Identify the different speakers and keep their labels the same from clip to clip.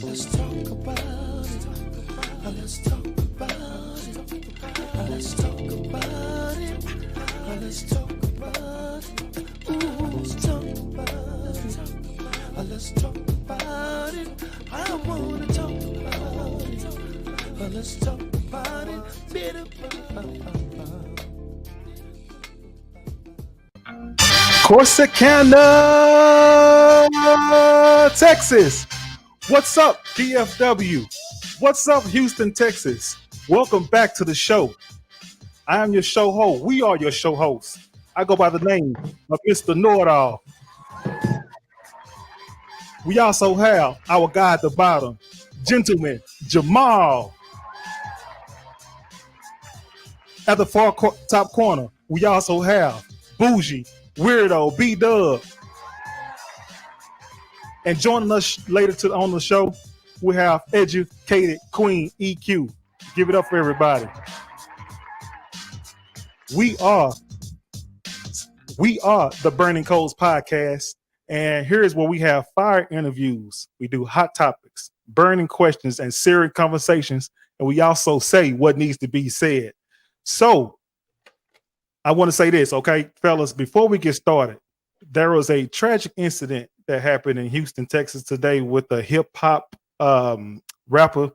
Speaker 1: Let's talk about it. Let's talk about it. Let's talk about it. Let's talk about it. Ooh, let's talk about it. Let's talk about it. I wanna talk about it. Let's talk about it.
Speaker 2: Corsicana, Texas. What's up, DFW? What's up, Houston, Texas? Welcome back to the show. I am your show host. We are your show hosts. I go by the name of Mr. Know-It-All. We also have our guy at the bottom, gentleman Jamal. At the far top corner, we also have Bougie, Weirdo, B-Dub. And joining us later on the show, we have Educated Queen EQ. Give it up for everybody. We are the Burning Coals podcast, and here's where we have fire interviews. We do hot topics, burning questions, and serious conversations, and we also say what needs to be said. So, I want to say this, okay, fellas, before we get started, there was a tragic incident that happened in Houston, Texas today with a hip hop rapper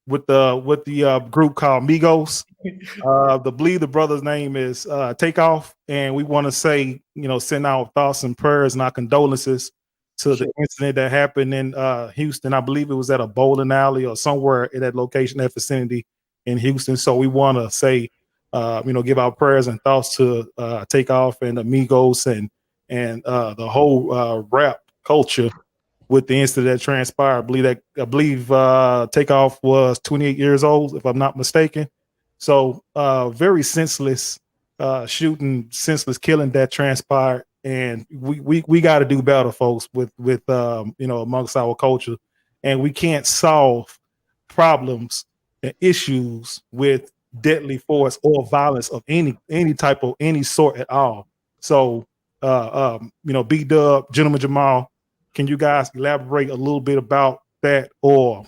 Speaker 2: with the group called Migos. The brother's name is Takeoff, and we want to say, send our thoughts and prayers and our condolences to the incident that happened in Houston. I believe it was at a bowling alley or somewhere in that location, that vicinity in Houston. So we want to say, give our prayers and thoughts to Takeoff and Amigos and the whole rap culture with the incident that transpired. I believe Takeoff was 28 years old, if I'm not mistaken. So very senseless shooting, senseless killing that transpired, and we got to do better, folks, with amongst our culture, and we can't solve problems and issues with deadly force or violence of any type of any sort at all. So B-Dub, gentleman Jamal, can you guys elaborate a little bit about that, or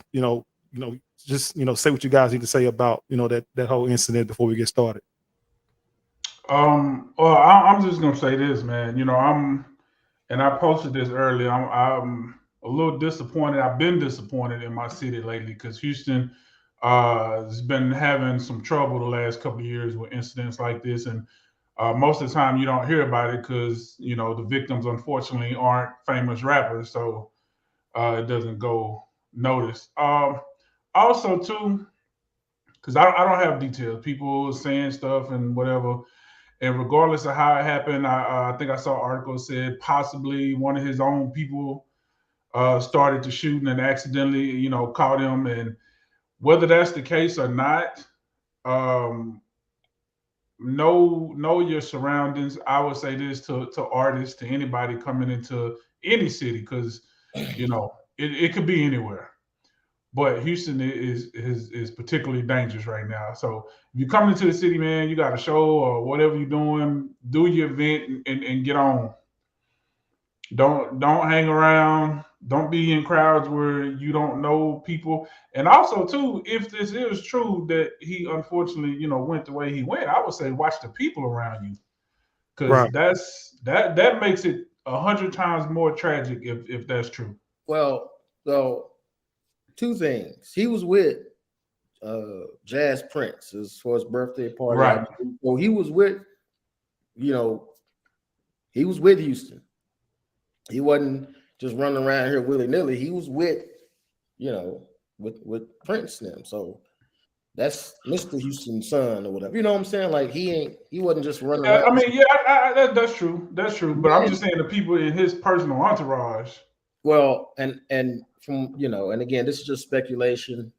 Speaker 2: just say what you guys need to say about that whole incident before we get started?
Speaker 3: Well, I'm just gonna say this, man. And I posted this earlier. I'm a little disappointed. I've been disappointed in my city lately because Houston has been having some trouble the last couple of years with incidents like this, and most of the time you don't hear about it because the victims unfortunately aren't famous rappers, so it doesn't go noticed. Also, too, because I don't have details. People saying stuff and whatever. And regardless of how it happened, I think I saw an article said possibly one of his own people started to shoot and accidentally, caught him. And whether that's the case or not, know your surroundings. I would say this to artists, to anybody coming into any city, because it could be anywhere. But Houston is particularly dangerous right now. So if you come into the city, man, you got a show or whatever you're doing, do your event and get on. Don't hang around. Don't be in crowds where you don't know people. And also, too, if this is true that he unfortunately, went the way he went, I would say watch the people around you, because that makes it 100 times more tragic if that's true.
Speaker 4: Well, so two things. He was with Jazz Prince for his birthday party.
Speaker 3: Right.
Speaker 4: So he was with, he was with Houston. He wasn't just running around here willy-nilly. He was with, with Prince and them. So that's Mr. Houston's son or whatever. You know what I'm saying? Like he wasn't just running around.
Speaker 3: I mean, that's true. That's true. But I'm just saying the people in his personal entourage.
Speaker 4: Well, and from and again, this is just speculation.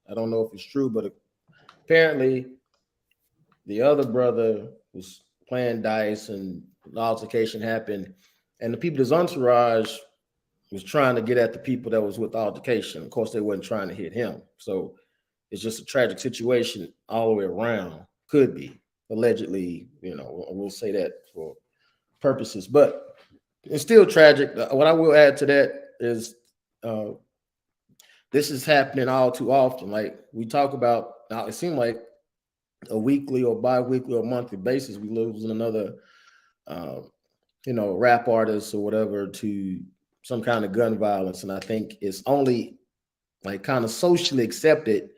Speaker 4: I don't know if it's true, but apparently the other brother was playing dice and the altercation happened, and the people in his entourage was trying to get at the people that was with the altercation. Of course, they wasn't trying to hit him. So it's just a tragic situation all the way around. Could be allegedly, we'll say that for purposes, but It's still tragic. What I will add to that is this is happening all too often. Like we talk about now, it seems like a weekly or bi-weekly or monthly basis, we losing another, rap artist or whatever to some kind of gun violence. And I think it's only like kind of socially accepted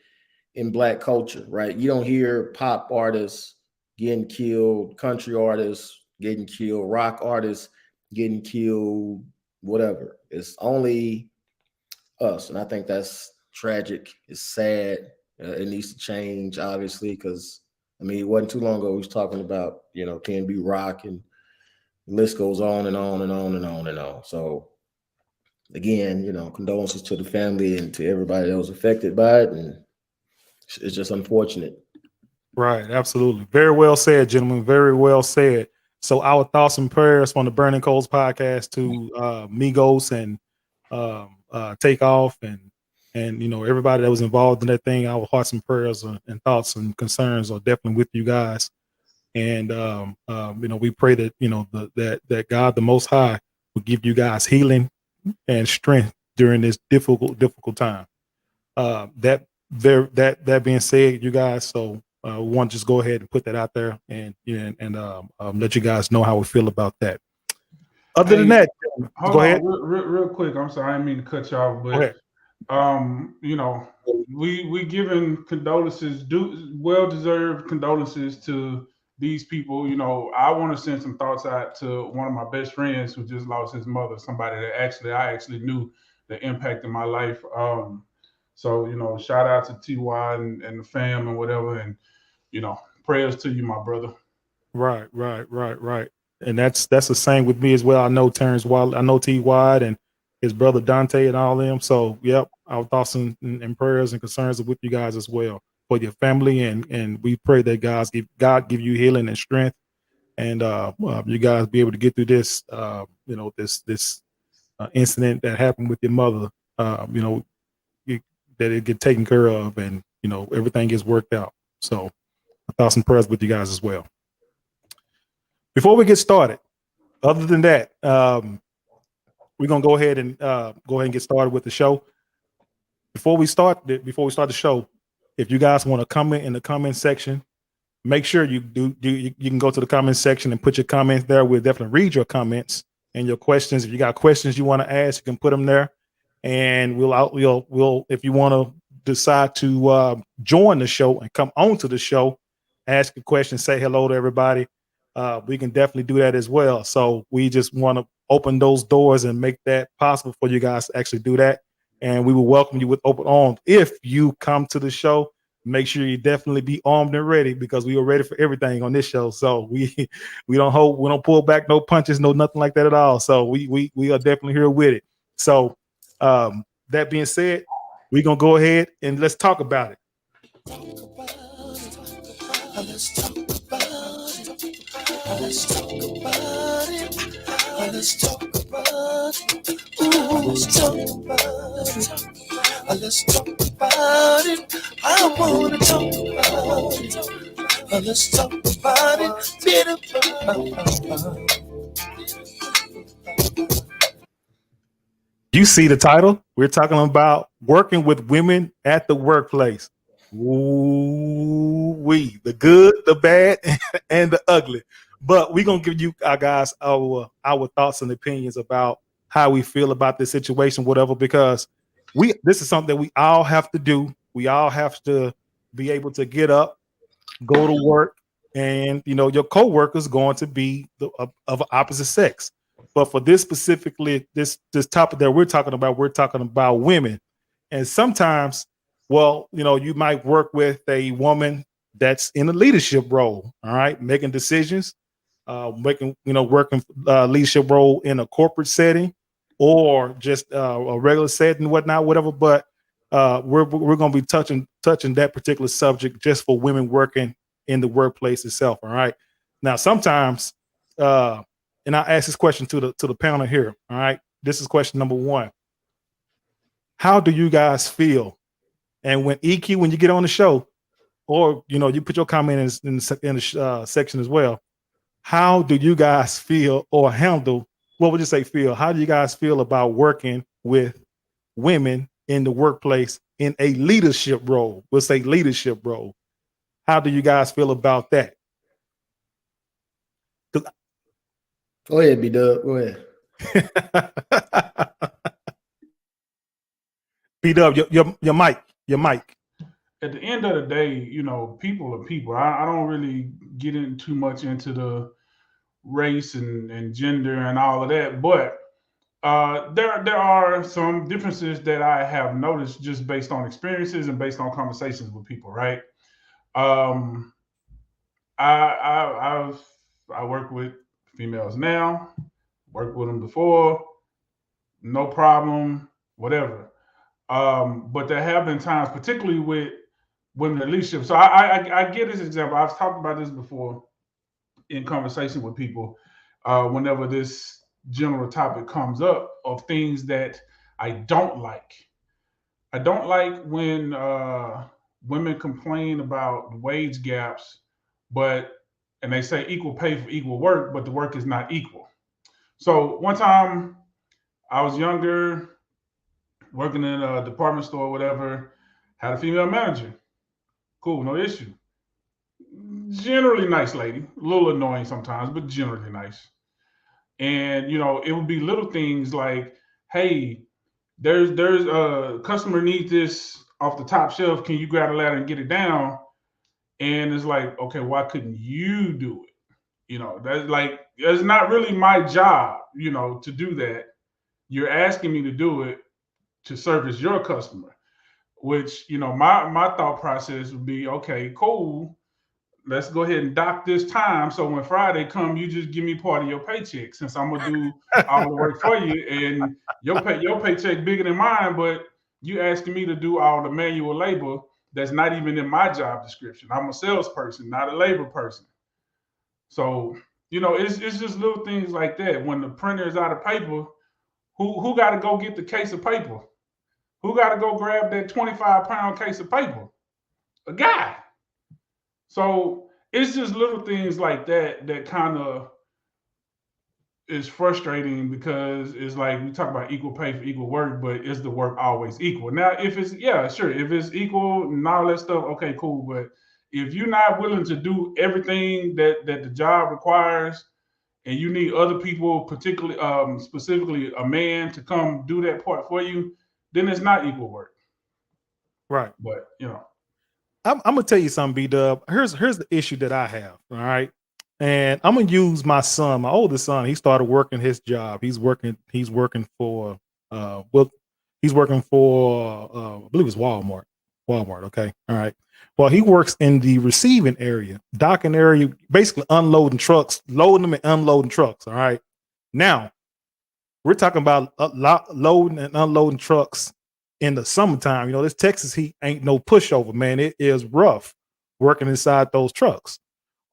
Speaker 4: in Black culture, right? You don't hear pop artists getting killed, country artists getting killed, rock artists getting killed, whatever. It's only us. And I think that's tragic. It's sad. It needs to change, obviously, because I mean, it wasn't too long ago we was talking about, Can Be Rock, and the list goes on and on and on and on and on. So again, condolences to the family and to everybody that was affected by it. And it's just unfortunate.
Speaker 2: Right, absolutely. Very well said, gentlemen. Very well said. So our thoughts and prayers from the Burning Coals podcast to Migos and Takeoff and everybody that was involved in that thing. Our hearts and prayers and thoughts and concerns are definitely with you guys. And we pray that that God the Most High will give you guys healing and strength during this difficult time. That being said, you guys, so we want to just go ahead and put that out there and let you guys know how we feel about that. Other than that,
Speaker 3: go ahead. Real quick. I'm sorry, I didn't mean to cut you off, but we giving condolences, well-deserved condolences to these people. I want to send some thoughts out to one of my best friends who just lost his mother, somebody that I actually knew the impact in my life. So, shout out to TY and the fam and whatever, and prayers to you, my brother.
Speaker 2: Right. And that's the same with me as well. I know Terrence Wilder, I know T Wide and his brother Dante and all them. So yep, our thoughts and prayers and concerns are with you guys as well for your family, and we pray that God give you healing and strength, and you guys be able to get through this this incident that happened with your mother. That it get taken care of, and everything gets worked out. So thoughts and prayers with you guys as well. Before we get started, other than that, we're gonna go ahead and get started with the show. Before we start the show, if you guys want to comment in the comment section, make sure you can go to the comment section and put your comments there. We'll definitely read your comments and your questions. If you got questions you want to ask, you can put them there, and we'll if you want to decide to join the show and come on to the show, ask a question, say hello to everybody. We can definitely do that as well. So we just want to open those doors and make that possible for you guys to actually do that. And we will welcome you with open arms. If you come to the show, make sure you definitely be armed and ready, because we are ready for everything on this show. So we don't pull back no punches, no nothing like that at all. So we are definitely here with it. So that being said, we're gonna go ahead and let's talk about it.
Speaker 1: Let's talk about it. Let's talk about it. Let's talk about it. Ooh, let's talk about it. Let's talk about it. I wanna talk about it. Let's talk about it.
Speaker 2: You see the title? We're talking about working with women at the workplace. Ooh-wee, the good, the bad, and the ugly. But we're gonna give you guys our thoughts and opinions about how we feel about this situation, whatever, because this is something that we all have to do. We all have to be able to get up, go to work, and your co-workers going to be of opposite sex. But for this specifically, this topic that we're talking about women. And sometimes, you might work with a woman that's in a leadership role, all right, making decisions, working leadership role in a corporate setting or just a regular setting and whatnot, whatever. But we're going to be touching that particular subject just for women working in the workplace itself. All right. Now, sometimes, and I'll ask this question to the panel here. All right. This is question number one. How do you guys feel? And when EQ, when you get on the show, or you put your comment in the section as well. How do you guys feel or handle what would you say, Phil? How do you guys feel about working with women in the workplace in a leadership role? We'll say leadership role. How do you guys feel about that?
Speaker 4: Go ahead, B-Dub. Go ahead.
Speaker 2: B-Dub, your mic.
Speaker 3: At the end of the day, you know, people are people. I don't really get in too much into the race and gender and all of that, but there are some differences that I have noticed just based on experiences and based on conversations with people. Right. Um, I work with females now. Worked with them before, no problem, whatever. But there have been times, particularly with women in leadership. So I give this example. I've talked about this before in conversation with people. Whenever this general topic comes up of things that I don't like. I don't like when women complain about wage gaps, but and they say equal pay for equal work, but the work is not equal. So one time I was younger, working in a department store, or whatever, had a female manager. Cool, no issue. Generally nice lady, a little annoying sometimes, but generally nice. And you know, it would be little things like, hey, there's a customer needs this off the top shelf. Can you grab a ladder and get it down? And it's like, okay, why couldn't you do it? You know, that's like it's not really my job, you know, to do that. You're asking me to do it to service your customer, which, you know, my thought process would be, okay, cool, let's go ahead and dock this time, so when Friday come, you just give me part of your paycheck, since I'm gonna do all the work for you, and your paycheck bigger than mine, but you asking me to do all the manual labor that's not even in my job description. I'm a salesperson, not a labor person. So, you know, it's just little things like that. When the printer is out of paper, who got to go get the case of paper? Who got to go grab that 25-pound case of paper? A guy. So it's just little things like that that kind of is frustrating, because it's like we talk about equal pay for equal work, but is the work always equal? Now, if it's, yeah, sure, if it's equal and all that stuff, okay, cool. But if you're not willing to do everything that the job requires, and you need other people, particularly specifically a man, to come do that part for you, then it's not equal work.
Speaker 2: Right.
Speaker 3: But you know,
Speaker 2: I'm gonna tell you something, B-Dub. Here's the issue that I have. All right. And I'm gonna use my son, my oldest son. He started working his job. He's working for well, he's working for I believe it's Walmart. Walmart, okay. All right. Well, he works in the receiving area, docking area, basically unloading trucks, loading them and unloading trucks. All right. Now, we're talking about loading and unloading trucks in the summertime. You know, this Texas heat ain't no pushover, man. It is rough working inside those trucks.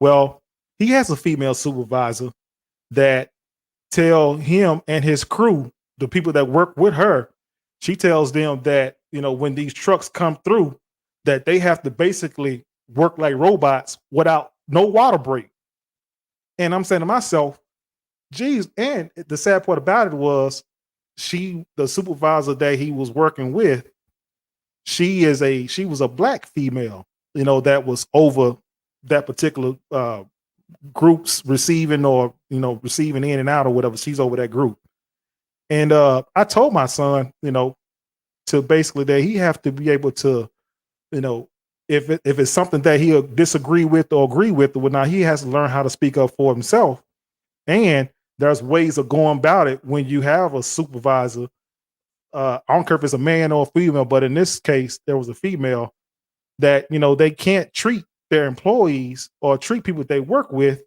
Speaker 2: Well, he has a female supervisor that tell him and his crew, the people that work with her, she tells them that, you know, when these trucks come through, that they have to basically work like robots without no water break. And I'm saying to myself, geez, and the sad part about it was the supervisor that he was working with, she was a black female, you know, that was over that particular group's receiving, or, you know, receiving in and out or whatever. She's over that group. And I told my son, you know, to basically that he have to be able to, you know, if it's something that he'll disagree with or agree with, or whatnot, he has to learn how to speak up for himself. And there's ways of going about it when you have a supervisor. I don't care if it's a man or a female, but in this case, there was a female that, you know, they can't treat their employees or treat people they work with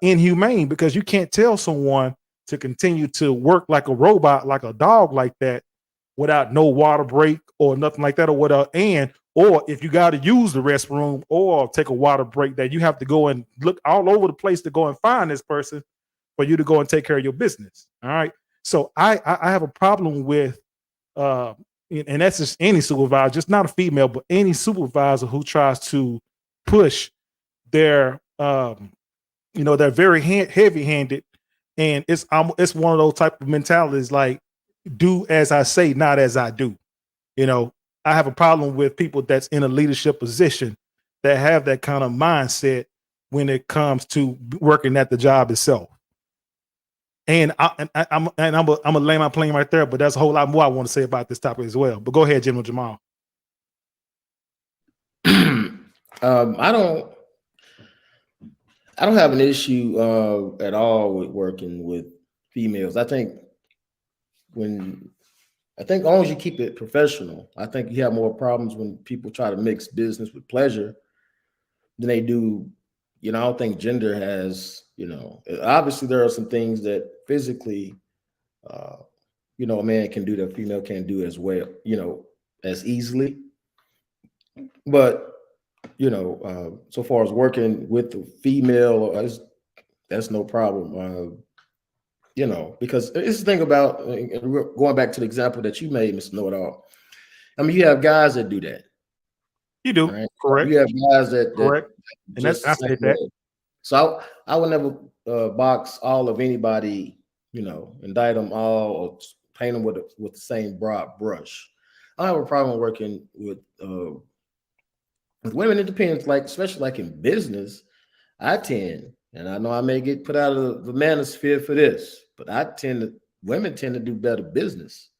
Speaker 2: inhumane, because you can't tell someone to continue to work like a robot, like a dog, like that, without no water break or nothing like that, or whatever. Or if you got to use the restroom or take a water break, that you have to go and look all over the place to go and find this person for you to go and take care of your business. All right. So I have a problem with, and that's just any supervisor, just not a female, but any supervisor who tries to push their, you know, they're very heavy-handed And it's one of those type of mentalities like do as I say, not as I do. You know, I have a problem with people that's in a leadership position that have that kind of mindset when it comes to working at the job itself. And I'm gonna lay my plane right there, but there's a whole lot more I want to say about this topic as well. But go ahead, General Jamal.
Speaker 4: I don't have an issue at all with working with females. I think as long as you keep it professional, I think you have more problems when people try to mix business with pleasure than they do. I don't think gender has, obviously there are some things that physically, a man can do that a female can't do as well, as easily. But, so far as working with the female, that's no problem. Because it's the thing about going back to the example that you made, Mr. Know-It-All. I mean, you have guys that do that.
Speaker 2: You do,
Speaker 4: right?
Speaker 2: correct?
Speaker 4: You have guys that
Speaker 2: correct, and that's I said that.
Speaker 4: So I would never box all of anybody, indict them all or paint them with the same broad brush. I have a problem working with women. It depends, like especially like in business. I tend, and I know I may get put out of the manosphere for this, but women tend to do better business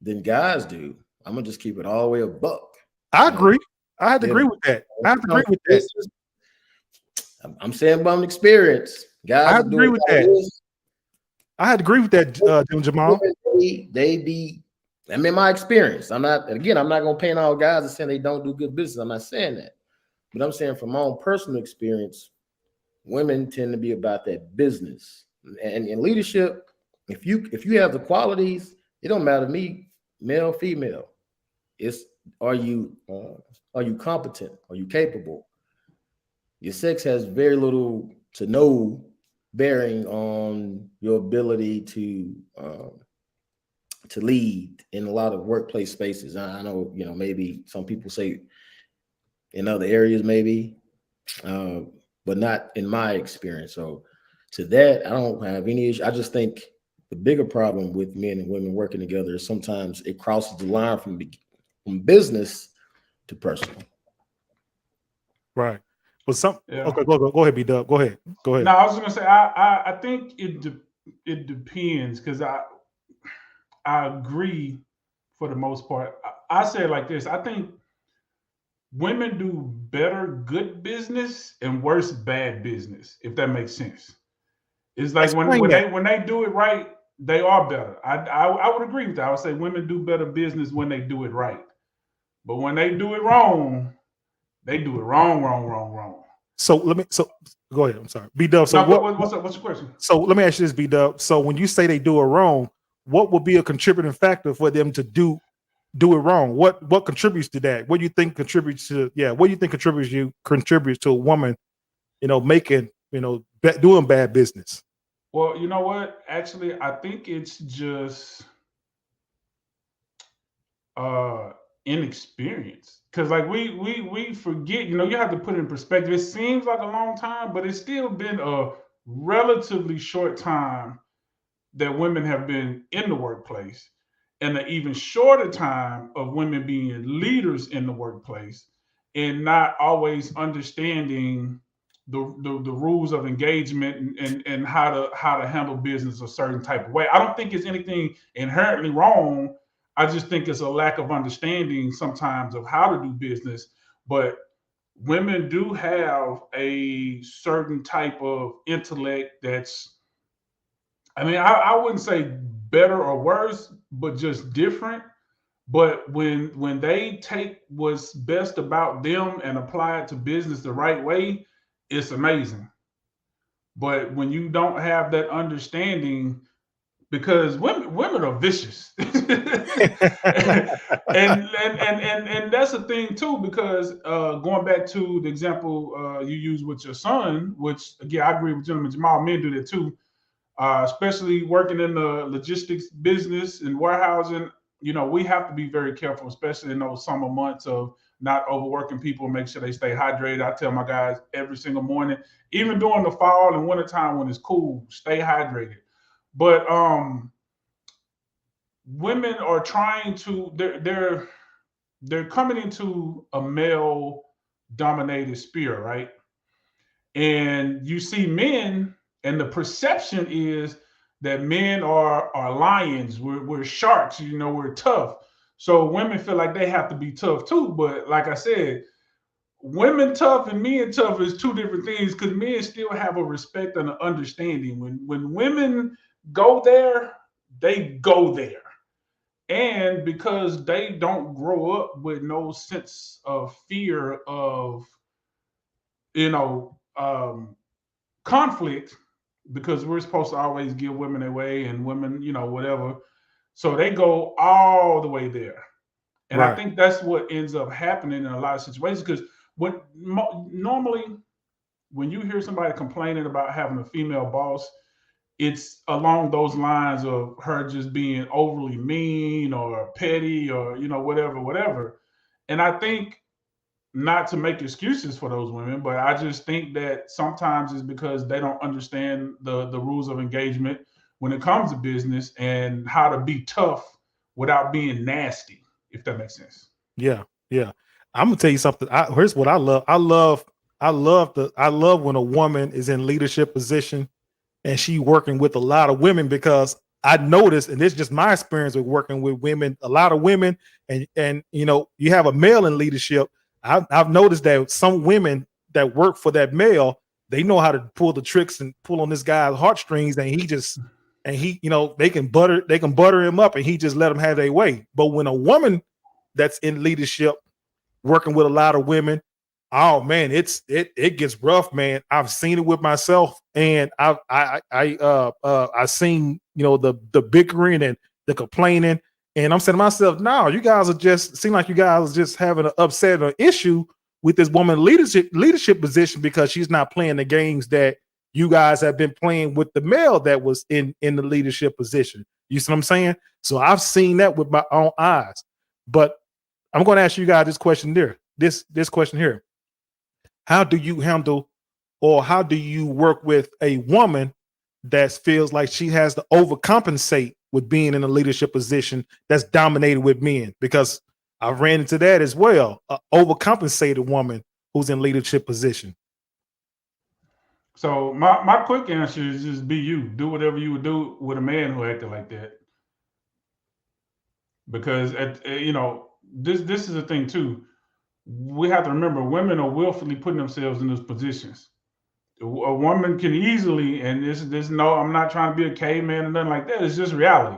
Speaker 4: than guys do. I'm gonna just keep it all the way a buck.
Speaker 2: I agree. I had to agree with that. I have to agree with that.
Speaker 4: I'm saying by experience, guys.
Speaker 2: I have to agree with that. I had to agree with that, Jamal.
Speaker 4: They be. I mean, my experience. I'm not gonna paint all guys and saying they don't do good business. I'm not saying that, but I'm saying from my own personal experience, women tend to be about that business and in leadership. If you have the qualities, it don't matter to me, male, female. It's are you competent? Are you capable? Your sex has very little to no bearing on your ability to lead in a lot of workplace spaces. I know, maybe some people say in other areas, maybe, but not in my experience. So to that, I don't have any issue. I just think the bigger problem with men and women working together is sometimes it crosses the line from business to personal.
Speaker 2: Right. But okay, go ahead, B-Dub. Go ahead.
Speaker 3: No, I was gonna say I think it depends because I agree for the most part. I say it like this. I think women do better good business and worse bad business, if that makes sense. It's like when they do it right, they are better. I would agree with that. I would say women do better business when they do it right. But when they do it wrong, they do it wrong.
Speaker 2: So go ahead. I'm sorry. B-Dub. So
Speaker 3: what's your question?
Speaker 2: So let me ask you this, B-Dub. So when you say they do it wrong, what would be a contributing factor for them to do it wrong? What contributes to that? What do you think contributes to what do you think contributes to a woman, making, doing bad business?
Speaker 3: Well, you know what? Actually, I think it's just inexperience. Because like we forget, you have to put it in perspective. It seems like a long time, but it's still been a relatively short time that women have been in the workplace, and an even shorter time of women being leaders in the workplace and not always understanding the rules of engagement and how to handle business a certain type of way. I don't think it's anything inherently wrong. I just think it's a lack of understanding sometimes of how to do business. But women do have a certain type of intellect that's, I wouldn't say better or worse, but just different. But when they take what's best about them and apply it to business the right way, it's amazing. But when you don't have that understanding, because women are vicious, and that's the thing too. Because going back to the example you used with your son, which again I agree with gentleman Jamal, men do that too. Especially working in the logistics business and warehousing, we have to be very careful, especially in those summer months of not overworking people, make sure they stay hydrated. I tell my guys every single morning, even during the fall and winter time when it's cool, stay hydrated. But women are trying to they're coming into a male dominated sphere, right? And you see men, and the perception is that men are lions, we're sharks, we're tough. So women feel like they have to be tough too. But like I said, women tough and men tough is two different things, because men still have a respect and an understanding. When women go there, they go there. And because they don't grow up with no sense of fear of, you know, conflict, because we're supposed to always give women a way and women, whatever. So they go all the way there. And I
Speaker 2: Right.
Speaker 3: think that's what ends up happening in a lot of situations. Because normally when you hear somebody complaining about having a female boss, it's along those lines of her just being overly mean or petty or, whatever. And I think, not to make excuses for those women, but I just think that sometimes it's because they don't understand the rules of engagement when it comes to business and how to be tough without being nasty, if that makes sense.
Speaker 2: Yeah, yeah. I'm gonna tell you something. Here's what I love. I love when a woman is in leadership position and she working with a lot of women, because I noticed, and this is just my experience with working with women, a lot of women, and you have a male in leadership. I've noticed that some women that work for that male, they know how to pull the tricks and pull on this guy's heartstrings, and they can butter him up, and he just let them have their way. But when a woman that's in leadership working with a lot of women, oh man, it gets rough, man. I've seen it with myself, and I seen the bickering and the complaining, and I'm saying to myself, no, you guys are just seem like you guys are just having an upset or issue with this woman leadership position, because she's not playing the games that you guys have been playing with the male that was in the leadership position. You see what I'm saying? So I've seen that with my own eyes. But I'm going to ask you guys this question there. This question here. How do you handle, or how do you work with a woman that feels like she has to overcompensate with being in a leadership position that's dominated with men? Because I've ran into that as well. An overcompensated woman who's in leadership position.
Speaker 3: So my quick answer is just be you. Do whatever you would do with a man who acted like that. Because this is a thing too. We have to remember, women are willfully putting themselves in those positions. A woman can easily, and this no, I'm not trying to be a caveman or nothing like that. It's just reality.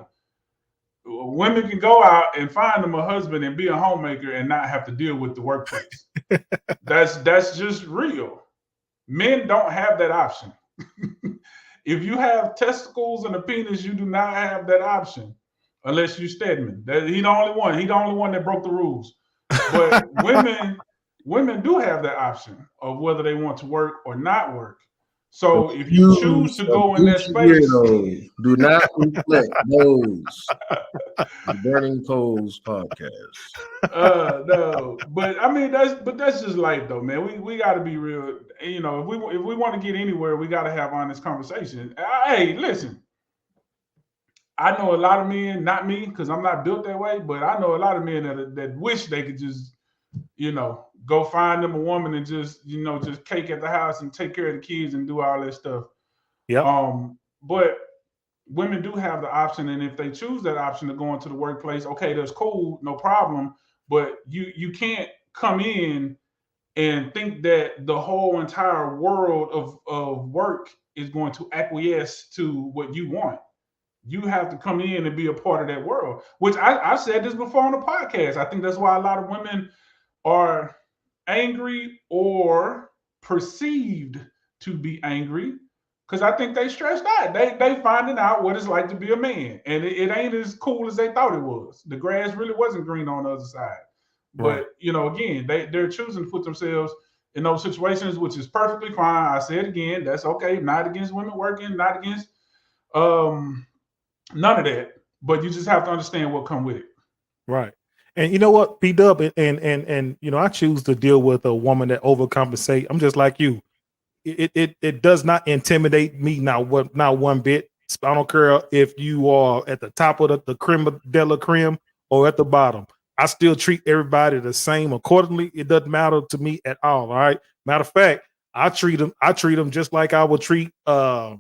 Speaker 3: Women can go out and find them a husband and be a homemaker and not have to deal with the workplace. That's just real. Men don't have that option. If you have testicles and a penis, you do not have that option, unless you Stedman. He the only one. He the only one that broke the rules. But women do have that option of whether they want to work or not work. So if you choose to go in that space,
Speaker 4: weirdos do not reflect those. The Burning Coals podcast.
Speaker 3: no, but I mean that's just life though, man. We got to be real. If we want to get anywhere, we got to have honest conversation. Hey, listen, I know a lot of men, not me, because I'm not built that way, but I know a lot of men that wish they could just, go find them a woman and just cake at the house and take care of the kids and do all that stuff.
Speaker 2: Yeah.
Speaker 3: But women do have the option, and if they choose that option to go into the workplace, okay, that's cool, no problem. But you can't come in and think that the whole entire world of work is going to acquiesce to what you want. You have to come in and be a part of that world, which I said this before on the podcast. I think that's why a lot of women are angry or perceived to be angry, because I think they stressed out. They finding out what it's like to be a man, and it ain't as cool as they thought it was. The grass really wasn't green on the other side.
Speaker 2: Right.
Speaker 3: But again, they're choosing to put themselves in those situations, which is perfectly fine. I said again, that's okay. Not against women working, not against none of that. But you just have to understand what come with it.
Speaker 2: Right. And you know what, B-Dub, and you know, I choose to deal with a woman that overcompensate. I'm just like you. It does not intimidate me not one bit. I don't care if you are at the top of the creme de la creme or at the bottom. I still treat everybody the same accordingly. It doesn't matter to me at all. All right. Matter of fact, I treat them just like I would treat alpha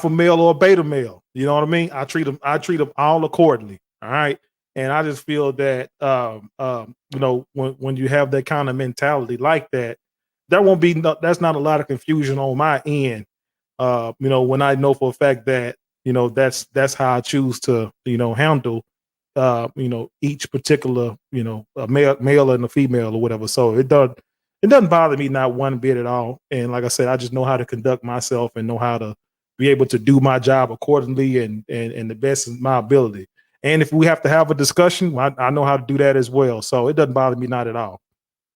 Speaker 2: male or beta male. You know what I mean? I treat them all accordingly. All right. And I just feel that you know, when you have that kind of mentality like that, that's not a lot of confusion on my end. You know, when I know for a fact that, you know, that's how I choose to, you know, handle you know, each particular, you know, a male and a female or whatever. So it doesn't bother me not one bit at all. And like I said, I just know how to conduct myself and know how to be able to do my job accordingly and the best of my ability. And if we have to have a discussion, I know how to do that as well. So it doesn't bother me not at all.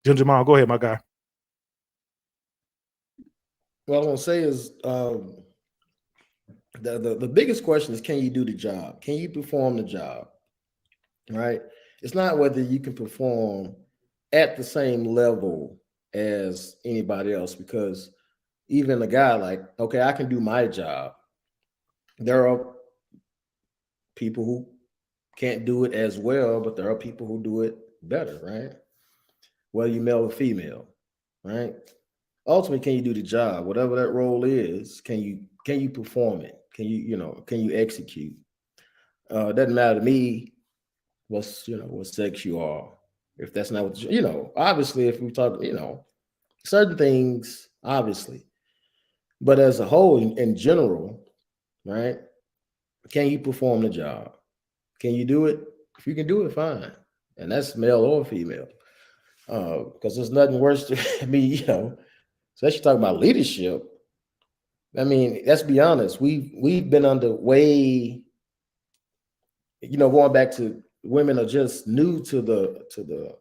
Speaker 2: Jim Jamal, go ahead, my guy.
Speaker 4: What I'm gonna say is the biggest question is, can you do the job? Can you perform the job? Right? It's not whether you can perform at the same level as anybody else, because even a guy like, okay, I can do my job. There are people who can't do it as well, but there are people who do it better, right? Whether you male or female, right? Ultimately, can you do the job? Whatever that role is, can you perform it? Can you execute? It doesn't matter to me what sex you are. If that's not what obviously, if we talk, certain things, obviously, but as a whole, in general, right? Can you perform the job? Can you do it? If you can do it, fine, and that's male or female. Because there's nothing worse to me, especially talking about leadership. I mean, let's be honest. We've been under way, going back to women are just new to the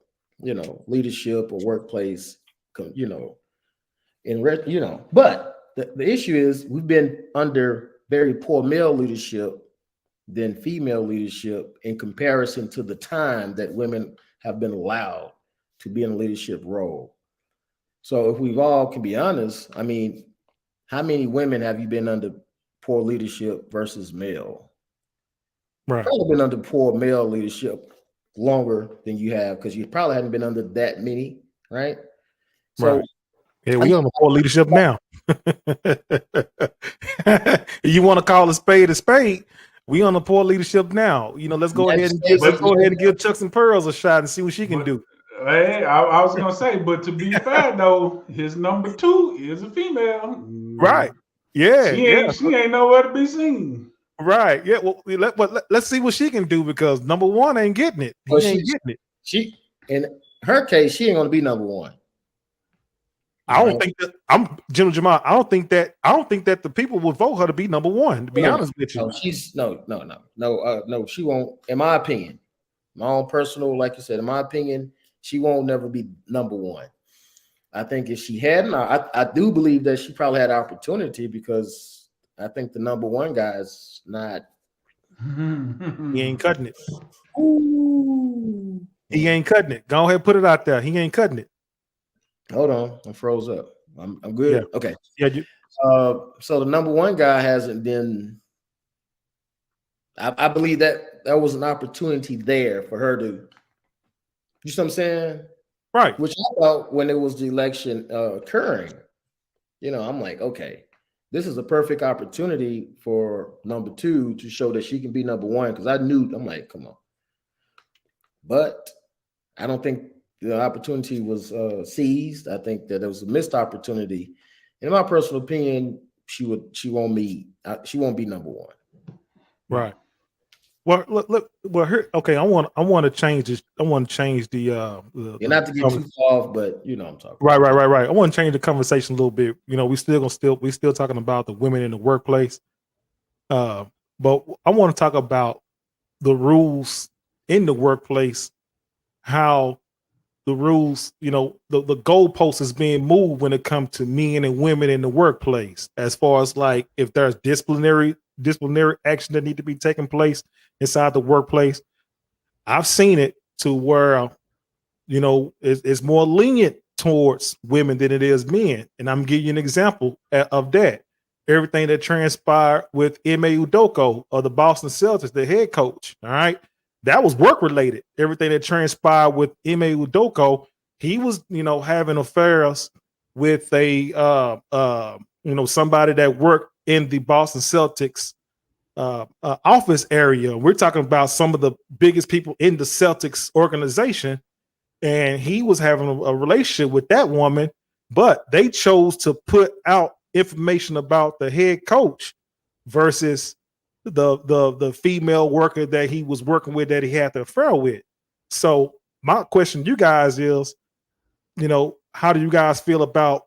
Speaker 4: leadership or workplace, but the issue is we've been under very poor male leadership than female leadership in comparison to the time that women have been allowed to be in a leadership role. So if we all can be honest, I mean, how many women have you been under poor leadership versus male?
Speaker 2: Right.
Speaker 4: Probably been under poor male leadership longer than you have, because you probably haven't been under that many, right? So
Speaker 2: right. Yeah, we on the poor leadership now. You want to call a spade? We on the poor leadership now. Let's go ahead and give Chucks and Pearls a shot and see what she can do.
Speaker 3: Hey, I was gonna say, but to be fair though, his number 2 is a female.
Speaker 2: Right. Yeah.
Speaker 3: She ain't nowhere to be seen.
Speaker 2: Right. Yeah. Well, let's see what she can do, because number 1 ain't getting it. He ain't getting it.
Speaker 4: She, in her case, she ain't gonna be number 1.
Speaker 2: I don't think that Jim Jamal. I don't think that the people would vote her to be number 1. To be honest with you,
Speaker 4: no. She won't. In my opinion, my own personal, like you said, in my opinion, she won't never be number 1. I think if she hadn't, I do believe that she probably had opportunity, because I think the number 1 guy is not.
Speaker 2: He ain't cutting it.
Speaker 4: Ooh.
Speaker 2: He ain't cutting it. Go ahead, put it out there. He ain't cutting it.
Speaker 4: Hold on, I froze up. I'm good.
Speaker 2: Yeah.
Speaker 4: Okay.
Speaker 2: Yeah.
Speaker 4: So the number 1 guy hasn't been. I believe that there was an opportunity there for her to. You see what I'm saying?
Speaker 2: Right.
Speaker 4: Which I thought when it was the election occurring, I'm like, okay, this is a perfect opportunity for number 2 to show that she can be number 1. Because I'm like, come on. But I don't think the opportunity was seized. I think that it was a missed opportunity. In my personal opinion, she won't be number 1.
Speaker 2: Right. Well, look. Well, here. Okay, I want to change this. I want to change the.
Speaker 4: Not to get too far off, but I'm talking.
Speaker 2: Right. I want to change the conversation a little bit. We still talking about the women in the workplace. But I want to talk about the rules in the workplace. How the rules, the goalpost is being moved when it comes to men and women in the workplace, as far as like if there's disciplinary action that need to be taking place inside the workplace. I've seen it to where, you know, it's more lenient towards women than it is men. And I'm giving you an example of that. Everything that transpired with Ime Udoka of the Boston Celtics, the head coach, all right, that was work related. Everything that transpired with Ime Udoka, he was, you know, having affairs with a you know, somebody that worked in the Boston Celtics office area. We're talking about some of the biggest people in the Celtics organization, and he was having a relationship with that woman, but they chose to put out information about the head coach versus the female worker that he was working with, that he had the affair with. So my question to you guys is, you know, how do you guys feel about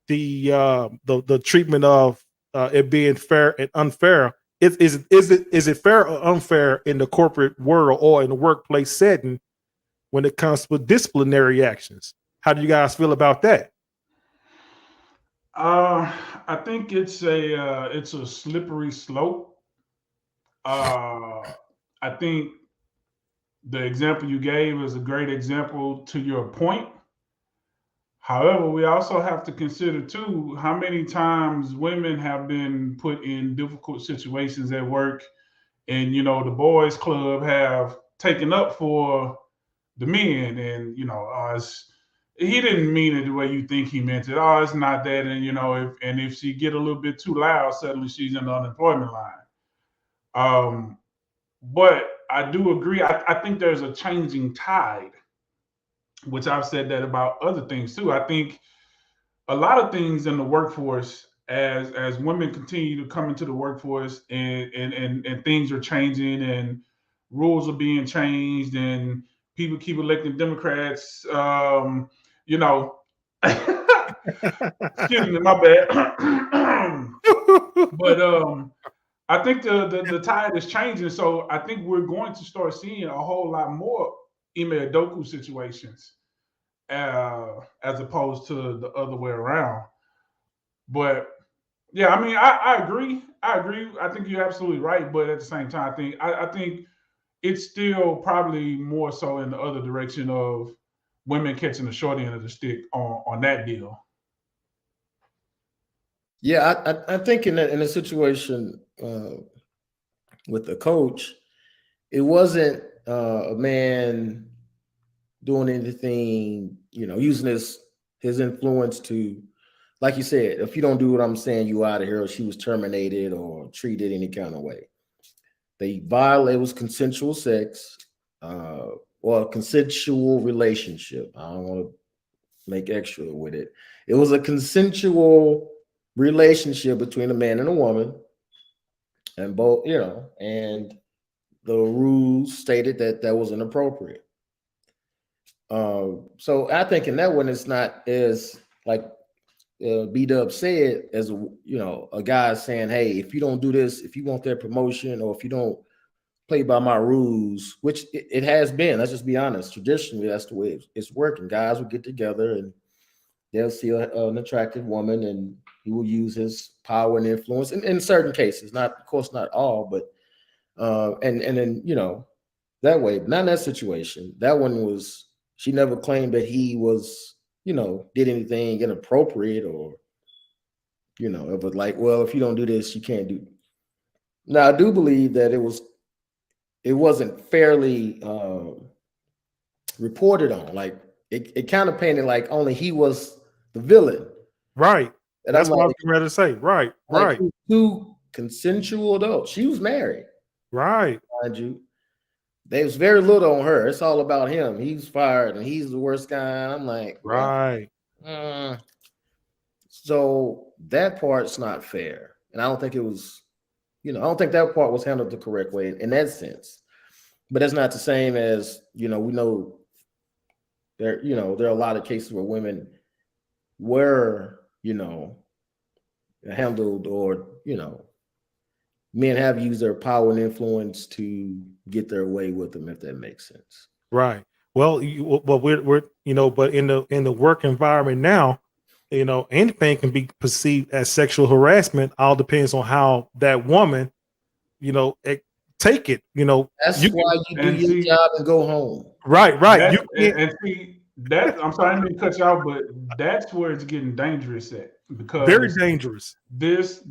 Speaker 2: the treatment of it being fair and unfair? Is it fair or unfair in the corporate world or in the workplace setting when it comes to disciplinary actions? How do you guys feel about that?
Speaker 3: I think it's a slippery slope. I think the example you gave is a great example to your point. However, we also have to consider too how many times women have been put in difficult situations at work, and you know the boys' club have taken up for the men, and you know, he didn't mean it the way you think he meant it. Oh, it's not that, and you know, if she get a little bit too loud, suddenly she's in the unemployment line. But I do agree. I think there's a changing tide, which I've said that about other things too. I think a lot of things in the workforce, as women continue to come into the workforce, and things are changing, and rules are being changed, and people keep electing Democrats. You know, excuse me, my bad. But I think the tide is changing, so I think we're going to start seeing a whole lot more Ime Udoka situations, as opposed to the other way around. But yeah, I mean, I agree. I agree. I think you're absolutely right. But at the same time, I think it's still probably more so in the other direction of women catching the short end of the stick on that deal.
Speaker 4: Yeah, I think in a situation with the coach, it wasn't a man doing anything, you know, using his influence to, like you said, if you don't do what I'm saying, you out of here, or she was terminated or treated any kind of way. They violated, it was consensual sex, or a consensual relationship. I don't want to make extra with it. It was a consensual relationship between a man and a woman, and both, you know, and the rules stated that that was inappropriate. So I think in that one, it's not as like B-Dub said, as you know, a guy saying, "Hey, if you don't do this, if you want that promotion, or if you don't play by my rules," which it has been. Let's just be honest. Traditionally, that's the way it's working. Guys will get together and they'll see an attractive woman, and he will use his power and influence in certain cases. Not, of course, not all, but and then, you know, that way. Not in that situation. That one was, she never claimed that he was, you know, did anything inappropriate, or, you know, it was like, well, if you don't do this, you can't do. Now, I do believe that it wasn't fairly reported on. Like it kind of painted like only he was the villain.
Speaker 2: Right.
Speaker 4: And
Speaker 2: That's
Speaker 4: I'm
Speaker 2: what I
Speaker 4: like,
Speaker 2: was ready to say. Right.
Speaker 4: like
Speaker 2: Right.
Speaker 4: two consensual adults. She was married,
Speaker 2: Right.
Speaker 4: mind you. There was very little on her. It's all about him. He's fired and he's the worst guy. I'm like, well,
Speaker 2: Right.
Speaker 4: so that part's not fair. And I don't think it was, you know, I don't think that part was handled the correct way in that sense. But that's not the same as, you know, we know there, you know, there are a lot of cases where women were, you know, handled, or, you know, men have used their power and influence to get their way with them, if that makes sense.
Speaker 2: Right. Well, well, we're you know, but in the work environment now, you know, anything can be perceived as sexual harassment. All depends on how that woman, you know, take it. You know,
Speaker 4: That's why you do your job and go home.
Speaker 2: Right.
Speaker 3: And see that I'm sorry, I didn't mean to cut you out, but that's where it's getting dangerous at, because
Speaker 2: very dangerous.
Speaker 3: This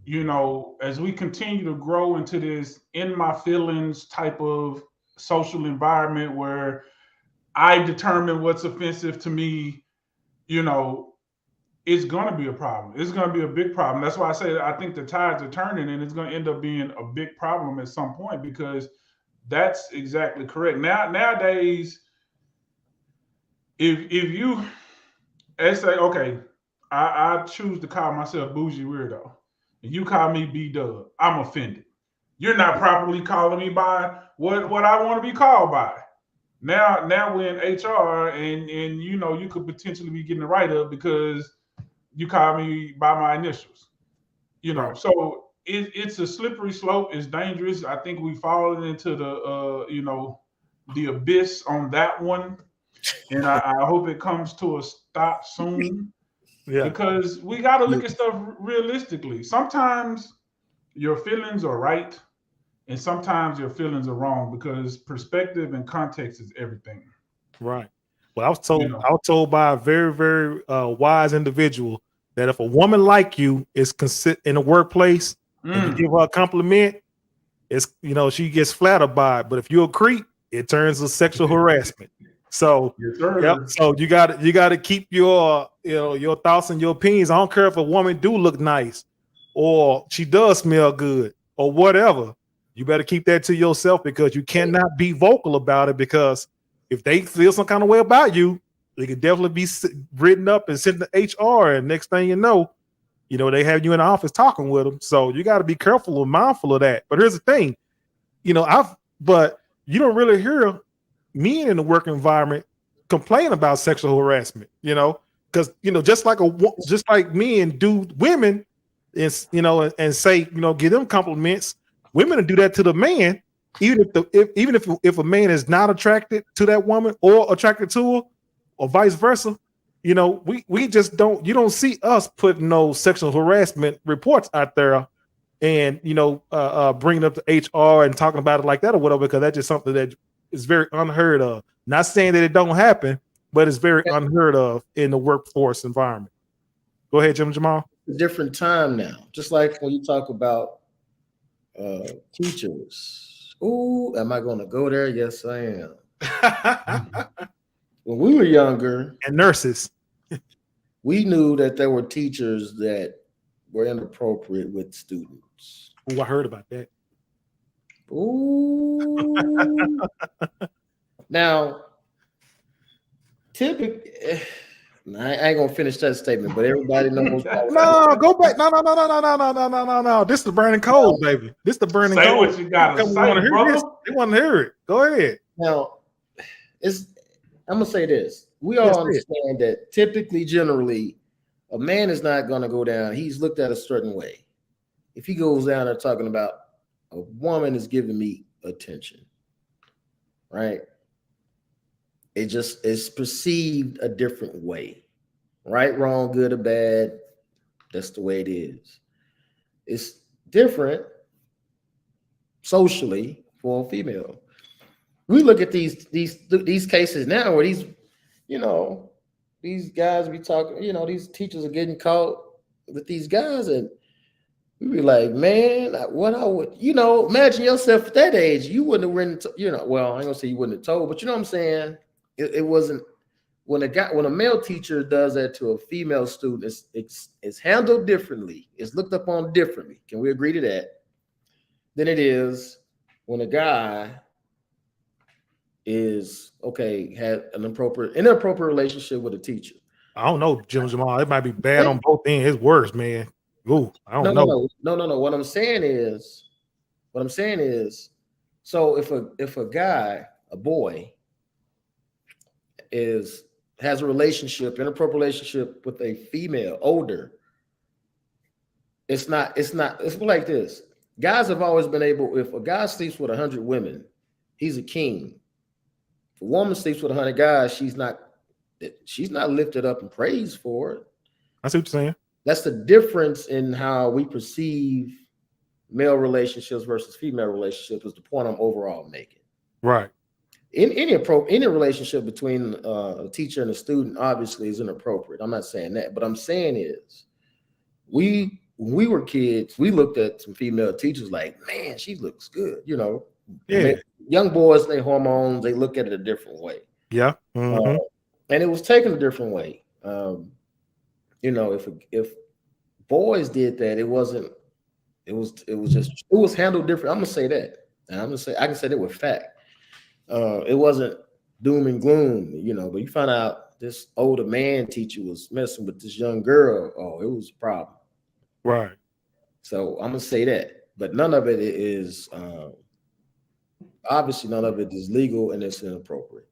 Speaker 3: you know, as we continue to grow into this in my feelings type of social environment where I determine what's offensive to me, you know, it's going to be a problem. It's going to be a big problem. That's why I say I think the tides are turning, and it's going to end up being a big problem at some point, because that's exactly correct. Nowadays, if you say, okay, I choose to call myself Bougie Weirdo, and you call me B-Dub, I'm offended. You're not properly calling me by what I want to be called by. Now we're in HR, and you know, you could potentially be getting a write-up because you call me by my initials. You know, so it's a slippery slope. It's dangerous. I think we've fallen into the you know, the abyss on that one, and I hope it comes to a stop soon. Because we got to look at stuff realistically. Sometimes your feelings are right, and sometimes your feelings are wrong, because perspective and context is everything.
Speaker 2: Right. Well, I was told by a very, very wise individual that if a woman like you is in the workplace and you give her a compliment, it's, you know, she gets flattered by it. But if you're a creep, it turns to sexual harassment. So, so you got to keep your, you know, your thoughts and your opinions. I don't care if a woman do look nice or she does smell good or whatever. You better keep that to yourself, because you cannot be vocal about it, because if they feel some kind of way about you, they could definitely be written up and sent to HR. And next thing you know, they have you in the office talking with them. So you got to be careful and mindful of that. But here's the thing, but you don't really hear men in the work environment complain about sexual harassment, because, just like men do women is, and say, give them compliments. Women will do that to the man, even if a man is not attracted to that woman or attracted to her, or vice versa. We just don't. You don't see us putting no sexual harassment reports out there, and bringing up to HR and talking about it like that or whatever, because that's just something that is very unheard of. Not saying that it don't happen, but it's very unheard of in the workforce environment. Go ahead, Jamal.
Speaker 4: A different time now. Just like when you talk about teachers. Ooh, am I going to go there? Yes, I am. When we were younger,
Speaker 2: and nurses,
Speaker 4: we knew that there were teachers that were inappropriate with students.
Speaker 2: Oh, I heard about that.
Speaker 4: Ooh. Now, typically, I ain't gonna finish that statement, but everybody knows.
Speaker 2: No, go back. No. This is the burning cold, baby. This is the burning cold.
Speaker 3: Say what you gotta say, brother.
Speaker 2: They want to hear it. Go ahead.
Speaker 4: Now, I'm gonna say this. We all understand that typically, generally, a man is not gonna go down. He's looked at a certain way. If he goes down there talking about a woman is giving me attention, right? It just is perceived a different way. Right, wrong, good or bad. That's the way it is. It's different socially for a female. We look at these cases now where these guys be talking, these teachers are getting caught with these guys, and we be like, man, what I would, imagine yourself at that age. You wouldn't have written, well, I ain't gonna say you wouldn't have told, but you know what I'm saying? It wasn't. When a male teacher does that to a female student, it's handled differently. It's looked upon differently. Can we agree to that? Than it is when a guy had an inappropriate relationship with a teacher.
Speaker 2: I don't know, Jamal. It might be bad on both ends. It's worse, man. Ooh, I don't know.
Speaker 4: No. What I'm saying is, so if a guy, a boy, has a inappropriate relationship with a female, older, it's like this. Guys have always been able, if a guy sleeps with 100 women, he's a king. If a woman sleeps with 100 guys, she's not lifted up and praised for it.
Speaker 2: I see what you're saying.
Speaker 4: That's the difference in how we perceive male relationships versus female relationships is the point I'm overall making.
Speaker 2: Right.
Speaker 4: In any relationship between a teacher and a student obviously is inappropriate. I'm not saying that, but I'm saying is when we were kids, we looked at some female teachers like, man, she looks good. You know,
Speaker 2: Yeah.
Speaker 4: Young boys, they hormones, they look at it a different way.
Speaker 2: Yeah.
Speaker 4: And it was taken a different way. You know, if boys did that, it was handled different. I'm gonna say that, and I can say that with fact. It wasn't doom and gloom, you know, but you find out this older man teacher was messing with this young girl. Oh, it was a problem.
Speaker 2: Right.
Speaker 4: So I'm gonna say that, but none of it is obviously none of it is legal and it's inappropriate.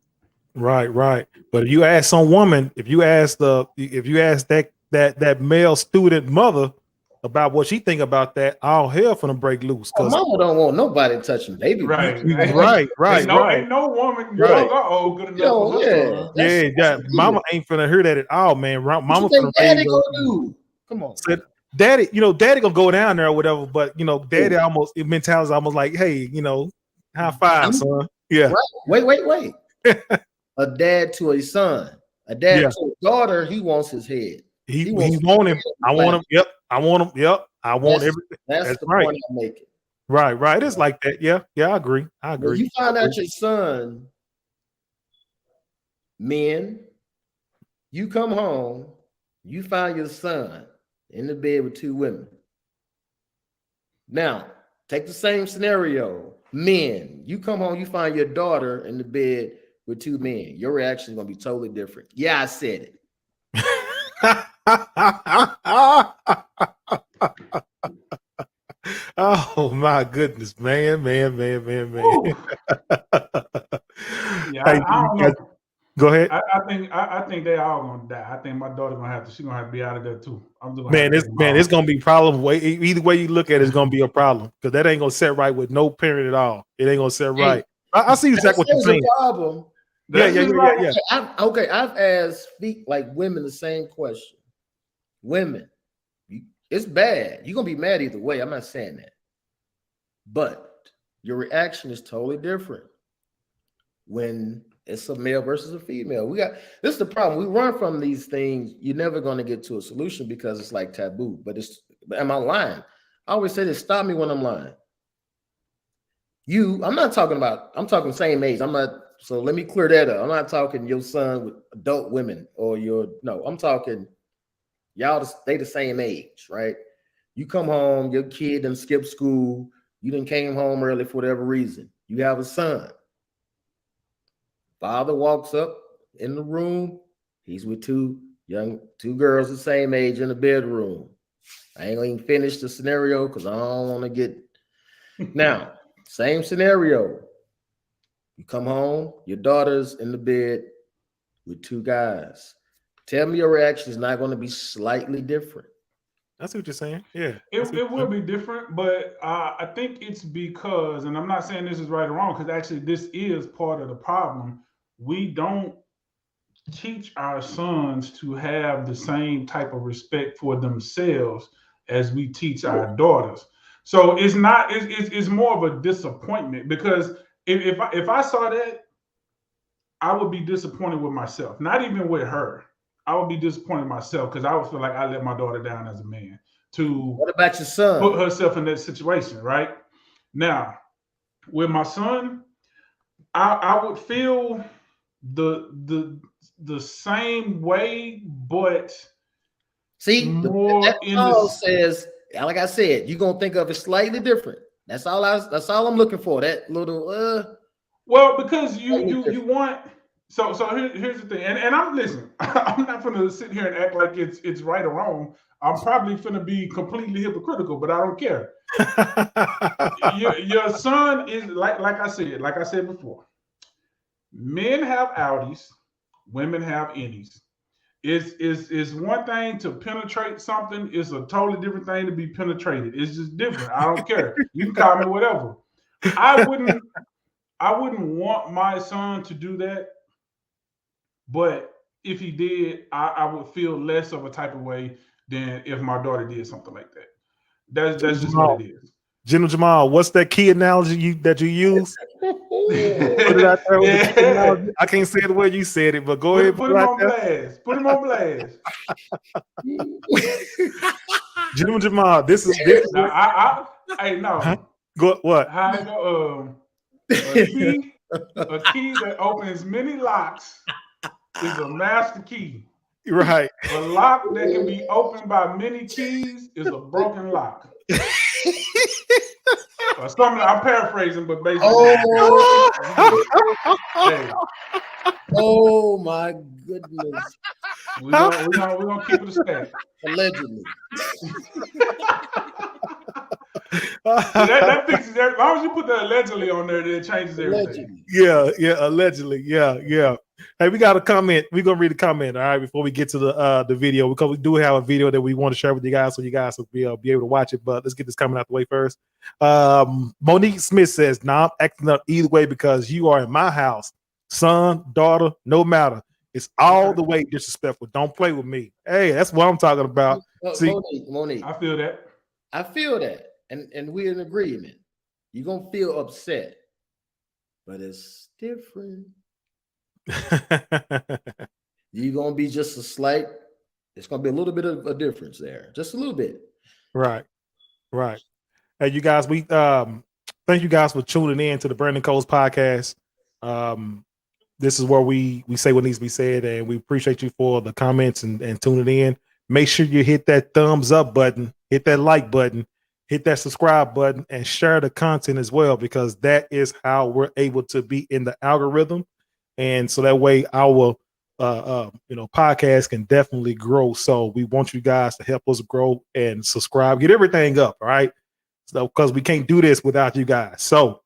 Speaker 2: Right, right. But if you ask some woman, if you ask that male student mother about what she think about that, all hell finna break loose. Because
Speaker 4: mama don't want nobody touching baby.
Speaker 3: Right.
Speaker 4: Right.
Speaker 3: Ain't no woman, girls are old good enough for her son.
Speaker 2: Yeah, mama ain't finna hear that at all, man. Mama finna
Speaker 4: daddy gonna do? Come on.
Speaker 2: Said, daddy, daddy gonna go down there or whatever, but daddy mentality is almost like, hey, high five, son. Yeah.
Speaker 4: Right. Wait. A dad to a son, a dad to a daughter, he wants his head.
Speaker 2: He want him. I want him. Yep. I want him. Yep. I want everything.
Speaker 4: That's the point I'm making.
Speaker 2: Right. It's like that. Yeah. I agree.
Speaker 4: When you find out your son, men, you come home, you find your son in the bed with two women. Now, take the same scenario. Men, you come home, you find your daughter in the bed with two men. Your reaction is going to be totally different. Yeah, I said it.
Speaker 2: Oh my goodness, man.
Speaker 3: Yeah, I don't know.
Speaker 2: Go ahead.
Speaker 3: I think they all gonna die. I think my daughter she's gonna have to be out of there too.
Speaker 2: It's gonna be a problem. Either way you look at it, it's gonna be a problem because that ain't gonna set right with no parent at all. It ain't gonna set right. I see exactly what you're saying.
Speaker 4: Problem.
Speaker 2: Yeah.
Speaker 4: I've asked like women the same question. Women, it's bad. You're gonna be mad either way. I'm not saying that, but your reaction is totally different when it's a male versus a female. This is the problem. We run from these things. You're never going to get to a solution because it's like taboo. But am I lying? I always say this. Stop me when I'm lying. I'm talking same age. So let me clear that up. I'm not talking your son with adult women I'm talking y'all, they the same age, right? You come home, your kid done skipped school. You done came home early for whatever reason. You have a son. Father walks up in the room. He's with two girls the same age in the bedroom. I ain't gonna even finish the scenario because I don't want to get now. Same scenario. You come home, your daughter's in the bed with two guys. Tell me your reaction is not going to be slightly different.
Speaker 2: That's what you're saying. Yeah.
Speaker 3: It will be different, but I think it's because, and I'm not saying this is right or wrong, because actually this is part of the problem. We don't teach our sons to have the same type of respect for themselves as we teach our daughters. So it's more of a disappointment because if I saw that, I would be disappointed with myself, not even with her. I would be disappointed in myself because I would feel like I let my daughter down as a man to
Speaker 4: what about your son?
Speaker 3: Put herself in that situation, right? Now, with my son, I would feel the same way, but
Speaker 4: more says, like I said, you're gonna think of it slightly different. That's all I'm looking for. That little
Speaker 3: well, because you want. So here's the thing, and I'm listening. I'm not gonna sit here and act like it's right or wrong. I'm probably gonna be completely hypocritical, but I don't care. your son is like I said before. Men have Audis, women have Innies. It's one thing to penetrate something. It's a totally different thing to be penetrated. It's just different. I don't care. You can call me whatever. I wouldn't want my son to do that. But if he did, I would feel less of a type of way than if my daughter did something like that. That's just what it is.
Speaker 2: General Jamal, what's that key analogy that you use? Put it out there with the key analogy. I can't say it the way you said it, but go ahead.
Speaker 3: Put him on blast. Put him on blast.
Speaker 2: General Jamal, this is
Speaker 3: Now, hey, no.
Speaker 2: Huh? Go what?
Speaker 3: How I go, a key that opens many locks is a master key.
Speaker 2: Right.
Speaker 3: A lock that can be opened by many keys is a broken lock. I'm paraphrasing, but basically. Hey.
Speaker 4: Oh my goodness.
Speaker 3: We're gonna keep it a stack.
Speaker 4: Allegedly.
Speaker 3: that fixes everything. As long as you put the allegedly on there, it changes everything.
Speaker 2: Yeah, allegedly. Yeah. Hey, we got a comment. We're gonna read a comment, all right, before we get to the video, because we do have a video that we want to share with you guys, so you guys will be able to watch it. But let's get this comment out the way first. Monique Smith says, "Nah, I'm acting up either way because you are in my house, son, daughter, no matter. It's all the way disrespectful. Don't play with me." Hey, that's what I'm talking about. See,
Speaker 4: Monique,
Speaker 3: I feel that.
Speaker 4: And we're in agreement. You're gonna feel upset, but it's different. You're gonna be just it's gonna be a little bit of a difference there, just a little bit.
Speaker 2: Right. Hey, you guys, we thank you guys for tuning in to the Brandon Coles podcast. This is where we say what needs to be said, and we appreciate you for the comments and tuning in. Make sure you hit that thumbs up button, hit that like button, hit that subscribe button, and share the content as well, because that is how we're able to be in the algorithm. And so that way our podcast can definitely grow. So we want you guys to help us grow and subscribe, get everything up, all right? So because we can't do this without you guys. So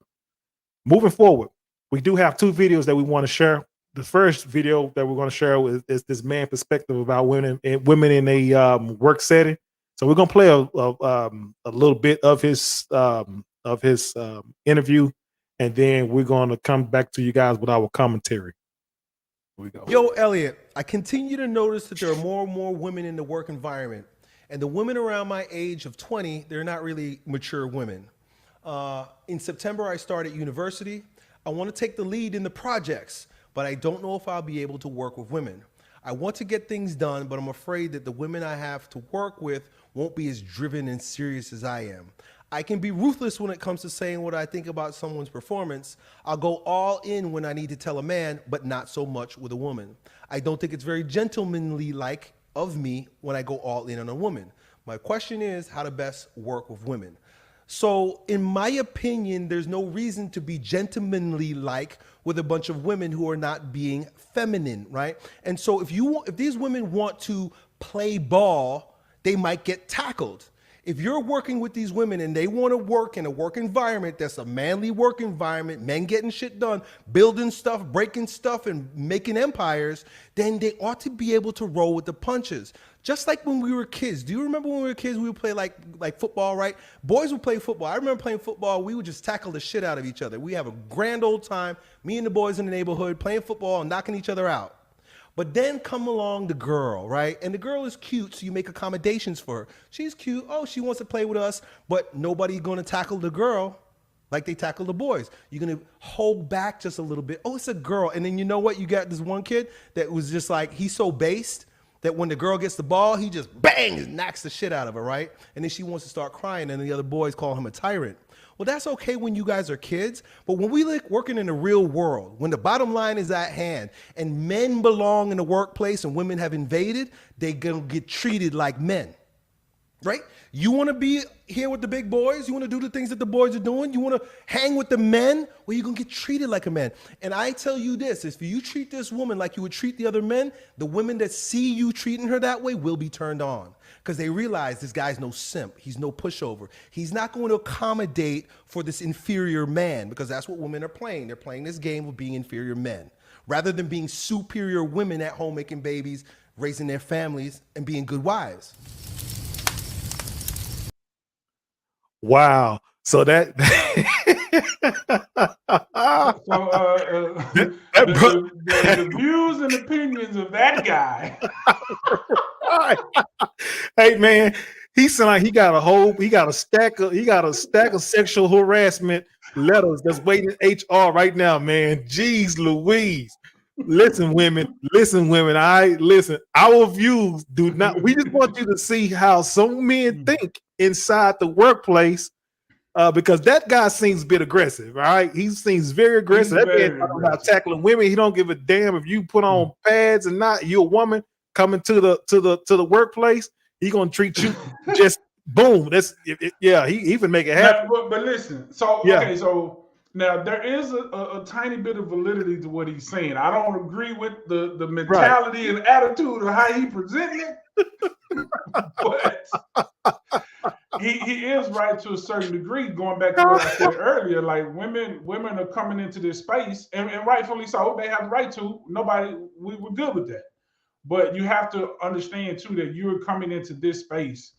Speaker 2: moving forward, we do have two videos that we want to share. The first video that we're going to share is this man perspective about women in a work setting. So we're going to play a little bit of his interview, and then we're going to come back to you guys with our commentary. Here we go.
Speaker 5: Yo, Elliot, I continue to notice that there are more and more women in the work environment. And the women around my age of 20, they're not really mature women. In September, I started university. I want to take the lead in the projects, but I don't know if I'll be able to work with women. I want to get things done, but I'm afraid that the women I have to work with won't be as driven and serious as I am. I can be ruthless when it comes to saying what I think about someone's performance. I'll go all in when I need to tell a man, but not so much with a woman. I don't think it's very gentlemanly-like of me when I go all in on a woman. My question is how to best work with women. So in my opinion, there's no reason to be gentlemanly-like with a bunch of women who are not being feminine, right? And so if these women want to play ball, they might get tackled. If you're working with these women and they want to work in a work environment that's a manly work environment, men getting shit done, building stuff, breaking stuff, and making empires, then they ought to be able to roll with the punches. Just like when we were kids. Do you remember when we were kids, we would play like football, right? Boys would play football. I remember playing football. We would just tackle the shit out of each other. We have a grand old time, me and the boys in the neighborhood playing football and knocking each other out. But then come along the girl, right? And the girl is cute, so you make accommodations for her. She's cute. Oh, she wants to play with us, but nobody's going to tackle the girl like they tackle the boys. You're going to hold back just a little bit. Oh, it's a girl. And then you know what? You got this one kid that was just like, he's so based that when the girl gets the ball, he just bang, knocks the shit out of her, right? And then she wants to start crying, and the other boys call him a tyrant. Well, that's okay when you guys are kids, but when we like working in the real world, when the bottom line is at hand and men belong in the workplace and women have invaded, they're gonna get treated like men, right? You wanna be here with the big boys? You wanna do the things that the boys are doing? You wanna hang with the men? Well, you're gonna get treated like a man. And I tell you this, if you treat this woman like you would treat the other men, the women that see you treating her that way will be turned on. Because they realize this guy's no simp. He's no pushover. He's not going to accommodate for this inferior man, because that's what women are playing. They're playing this game of being inferior men rather than being superior women at home making babies, raising their families, and being good wives.
Speaker 2: Wow. So the
Speaker 3: views and opinions of that guy.
Speaker 2: Hey man, He sound like he got a stack of sexual harassment letters that's waiting in HR right now, man. Jeez Louise. Listen, women. Listen. Our views do not. We just want you to see how some men think inside the workplace. Because that guy seems a bit aggressive, right? He seems very aggressive.
Speaker 3: He's
Speaker 2: That man
Speaker 3: very
Speaker 2: talking about
Speaker 3: aggressive.
Speaker 2: tackling women. He don't give a damn if you put on pads or not. You a woman coming to the workplace. He gonna treat you just boom. That's yeah. He even make it happen.
Speaker 3: Now, but listen. So
Speaker 2: Yeah,
Speaker 3: okay. So now there is a tiny bit of validity to what he's saying. I don't agree with the
Speaker 2: right.
Speaker 3: mentality and attitude of how he presented it, but he is right to a certain degree. Going back to what I said earlier, like women are coming into this space, and rightfully so. They have the right to. We're good with that. But you have to understand too that you're coming into this space,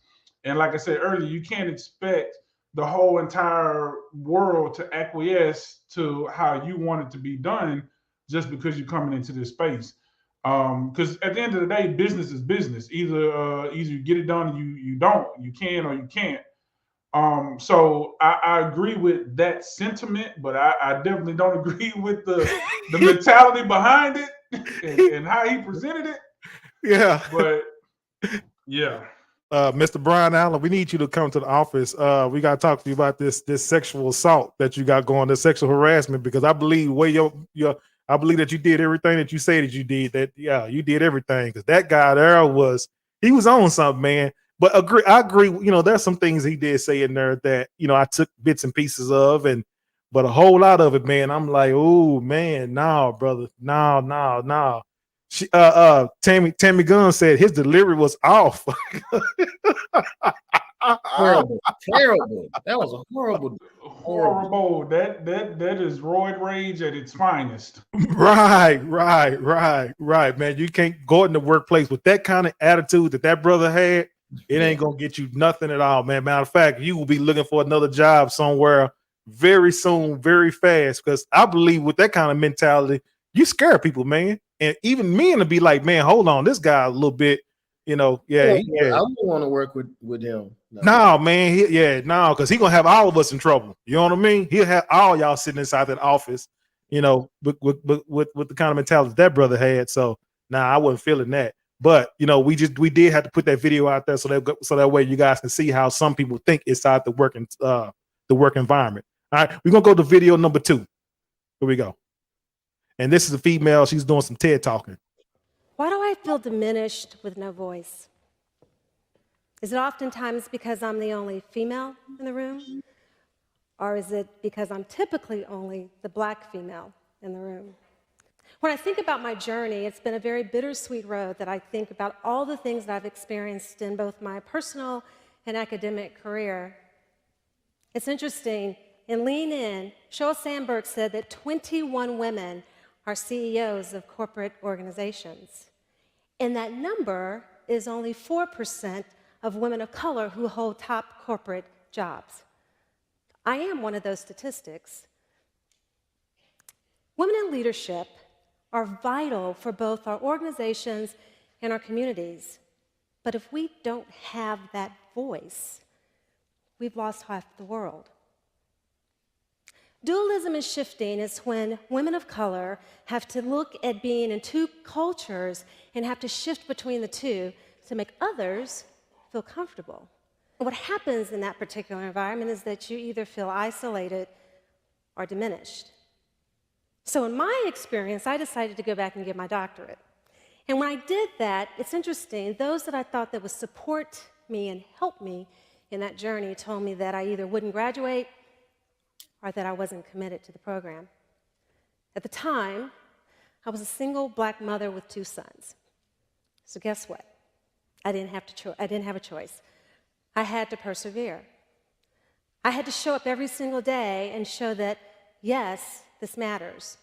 Speaker 3: and like I said earlier, you can't expect the whole entire world to acquiesce to how you want it to be done just because you're coming into this space. Because at the end of the day, business is business. Either you get it done, or you don't, you can or you can't. So I agree with that sentiment, but I definitely don't agree with the mentality behind it and how he presented it.
Speaker 2: Yeah.
Speaker 3: But yeah.
Speaker 2: Mr. Brian Allen, we need you to come to the office. We got to talk to you about this sexual assault that you got going, the sexual harassment, because I believe I believe that you did everything that you say that you did. That you did everything, because that guy there he was on something, man. But I agree. You know, there's some things he did say in there that I took bits and pieces of, but a whole lot of it, man. I'm like, oh man, no, brother, no. She, Tammy Gunn said his delivery was off.
Speaker 4: Terrible. That was a horrible.
Speaker 3: Horrible. That is roid rage at its finest.
Speaker 2: Right, man. You can't go in the workplace with that kind of attitude that brother had. It ain't gonna get you nothing at all, man. Matter of fact, you will be looking for another job somewhere very soon, very fast. Because I believe with that kind of mentality, you scare people, man. And even men will be like, man, hold on, this guy a little bit,
Speaker 4: I don't want to work with him.
Speaker 2: No, man, because he's gonna have all of us in trouble. You know what I mean? He'll have all y'all sitting inside that office, with the kind of mentality that brother had. So I wasn't feeling that. But we did have to put that video out there so that way you guys can see how some people think inside the work environment. All right, we're gonna go to video number 2. Here we go. And this is a female. She's doing some TED talking.
Speaker 6: Why do I feel diminished with no voice? Is it oftentimes because I'm the only female in the room? Or is it because I'm typically only the Black female in the room? When I think about my journey, it's been a very bittersweet road that I think about all the things that I've experienced in both my personal and academic career. It's interesting, in Lean In, Sheryl Sandberg said that 21 women are CEOs of corporate organizations. And that number is only 4% of women of color who hold top corporate jobs. I am one of those statistics. Women in leadership are vital for both our organizations and our communities. But if we don't have that voice, we've lost half the world. Dualism is shifting is when women of color have to look at being in two cultures and have to shift between the two to make others feel comfortable. What happens in that particular environment is that you either feel isolated or diminished. So in my experience, I decided to go back and get my doctorate. And when I did that, it's interesting, those that I thought that would support me and help me in that journey told me that I either wouldn't graduate or that I wasn't committed to the program. At the time, I was a single Black mother with 2 sons. So guess what? I didn't have a choice. I had to persevere. I had to show up every single day and show that, yes, this matters.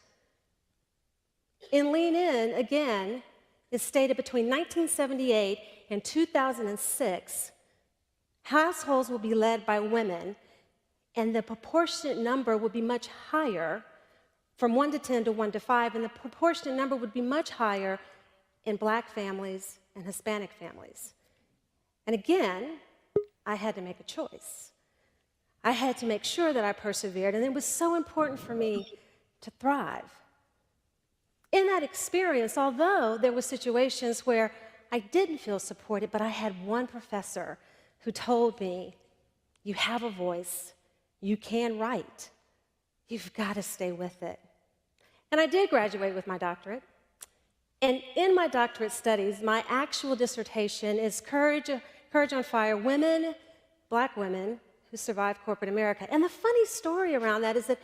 Speaker 6: In Lean In, again, it's stated between 1978 and 2006, households will be led by women, and the proportionate number would be much higher, from 1 to 10 to 1 to 5, and the proportionate number would be much higher in Black families and Hispanic families. And again, I had to make a choice. I had to make sure that I persevered, and it was so important for me to thrive. In that experience, although there were situations where I didn't feel supported, but I had one professor who told me, you have a voice, you can write, you've got to stay with it. And I did graduate with my doctorate. And in my doctorate studies, my actual dissertation is Courage on Fire, Women, Black Women Who Survived Corporate America. And the funny story around that is that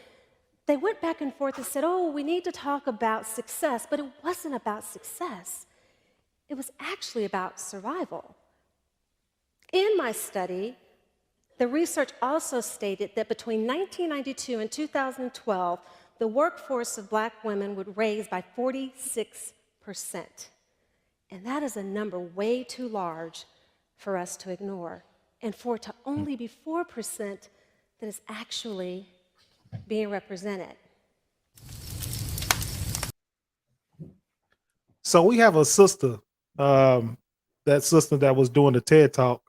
Speaker 6: they went back and forth and said, oh, we need to talk about success, but it wasn't about success. It was actually about survival. In my study, the research also stated that between 1992 and 2012, the workforce of Black women would raise by 46%. And that is a number way too large for us to ignore. And for it to only be 4% that is actually being represented.
Speaker 2: So we have a sister, that sister that was doing the TED Talk.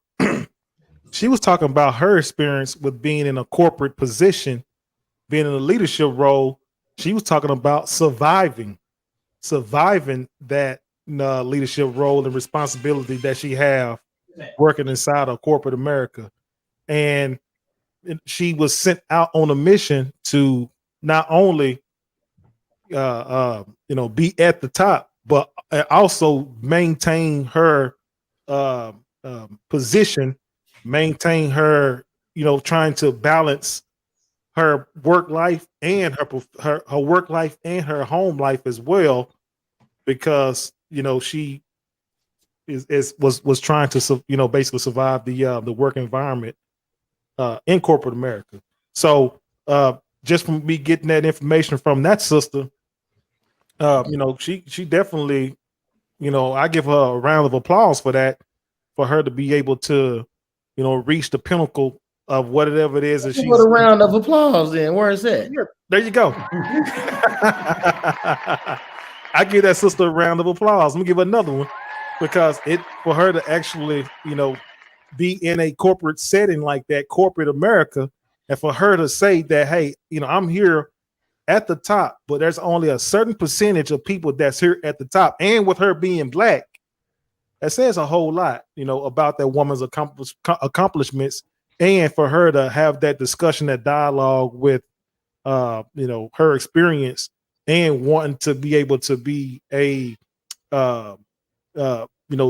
Speaker 2: She was talking about her experience with being in a corporate position, being in a leadership role. She was talking about surviving that leadership role and responsibility that she have working inside of corporate America. And she was sent out on a mission to not only be at the top, but also maintain her position, maintain her, trying to balance her work life and her work life and her home life as well, because she was trying to basically survive the work environment in corporate America. So just from me getting that information from that sister, she definitely, I give her a round of applause for that, for her to be able to, reach the pinnacle of whatever it is that she's.
Speaker 4: What a round of applause then. Where is that?
Speaker 2: There you go. I give that sister a round of applause. Let me give her another one, because for her to actually, be in a corporate setting like that, corporate America, and for her to say that, hey, I'm here at the top, but there's only a certain percentage of people that's here at the top. And with her being Black, that says a whole lot, about that woman's accomplishments. And for her to have that discussion, that dialogue with, her experience, and wanting to be able to be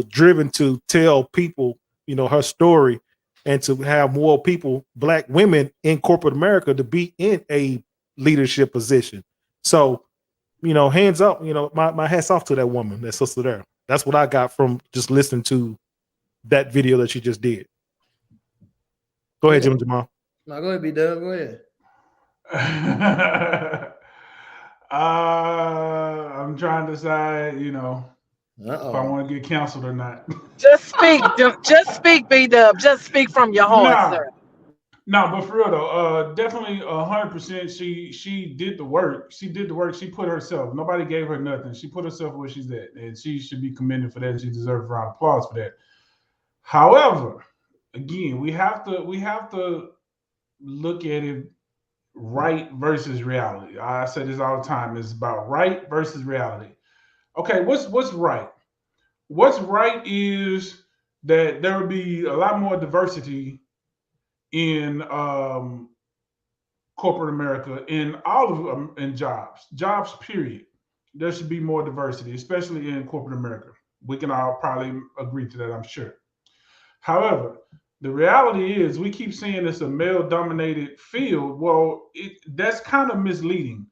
Speaker 2: driven to tell people, her story, and to have more people, Black women in corporate America, to be in a leadership position. So, hands up, my hat's off to that woman, that sister there. That's what I got from just listening to that video that she just did. Go ahead, Jim Jamal.
Speaker 4: No, go ahead, B-Dub. Go ahead.
Speaker 3: I'm trying to decide, if I want to get canceled or not.
Speaker 7: Just speak, B-Dub. Just speak from your heart, sir.
Speaker 3: No, but for real though, definitely 100%. She did the work. She did the work. She put herself. Nobody gave her nothing. She put herself where she's at, and she should be commended for that. And she deserves a round of applause for that. However, again, we have to look at it right versus reality. I say this all the time. It's about right versus reality. Okay, what's right? What's right is that there would be a lot more diversity in corporate America, in all of them, in jobs period. There should be more diversity, especially in corporate America. We can all probably agree to that, I'm sure. However, the reality is we keep saying it's a male dominated field. Well, that's kind of misleading,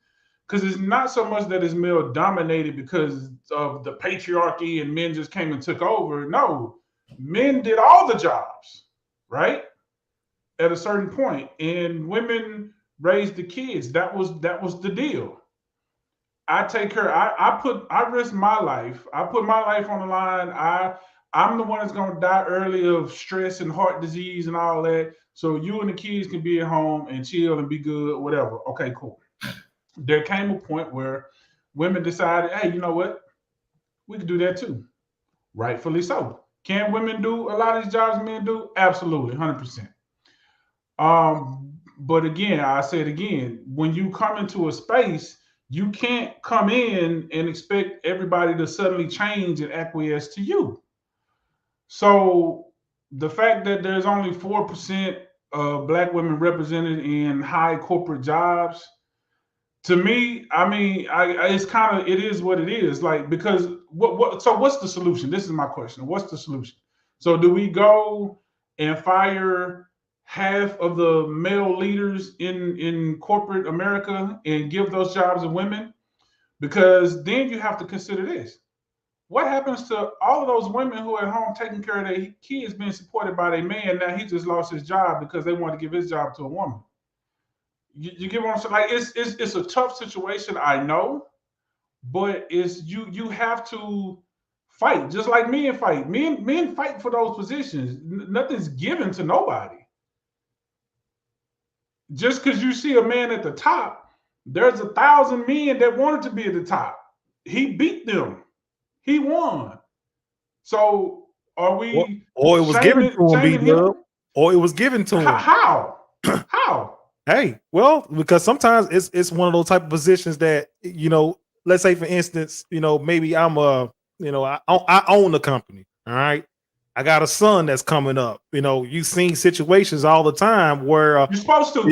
Speaker 3: because it's not so much that it's male dominated because of the patriarchy and men just came and took over. No, men did all the jobs, right? At a certain point, and women raised the kids. That was the deal. I take her. I risk my life. I put my life on the line. I'm the one that's gonna die early of stress and heart disease and all that. So you and the kids can be at home and chill and be good, whatever. Okay, cool. There came a point where women decided, hey, you know what? We could do that too. Rightfully so. Can women do a lot of these jobs men do? Absolutely, 100%. But again, I say it again, when you come into a space, you can't come in and expect everybody to suddenly change and acquiesce to you. So the fact that there's only 4% of black women represented in high corporate jobs, to me, I mean, it's kind of, it is what it is. Like, because so what's the solution? This is my question. What's the solution? So do we go and fire half of the male leaders in corporate America and give those jobs to women? Because then you have to consider this. What happens to all of those women who are at home taking care of their kids being supported by their man? Now he just lost his job because they want to give his job to a woman. You get what I'm saying? Like it's a tough situation, I know, but it's you have to fight just like men fight. Men fight for those positions. Nothing's given to nobody. Just because you see a man at the top, there's 1,000 men that wanted to be at the top. He beat them. He won. So are we
Speaker 2: or it was given to him,
Speaker 3: shaming him?
Speaker 2: or it was given to him.
Speaker 3: How? How?
Speaker 2: Hey, well, because sometimes it's one of those type of positions that, let's say for instance, maybe I'm I own the company. All right. I got a son that's coming up. You've seen situations all the time where
Speaker 3: you're supposed to.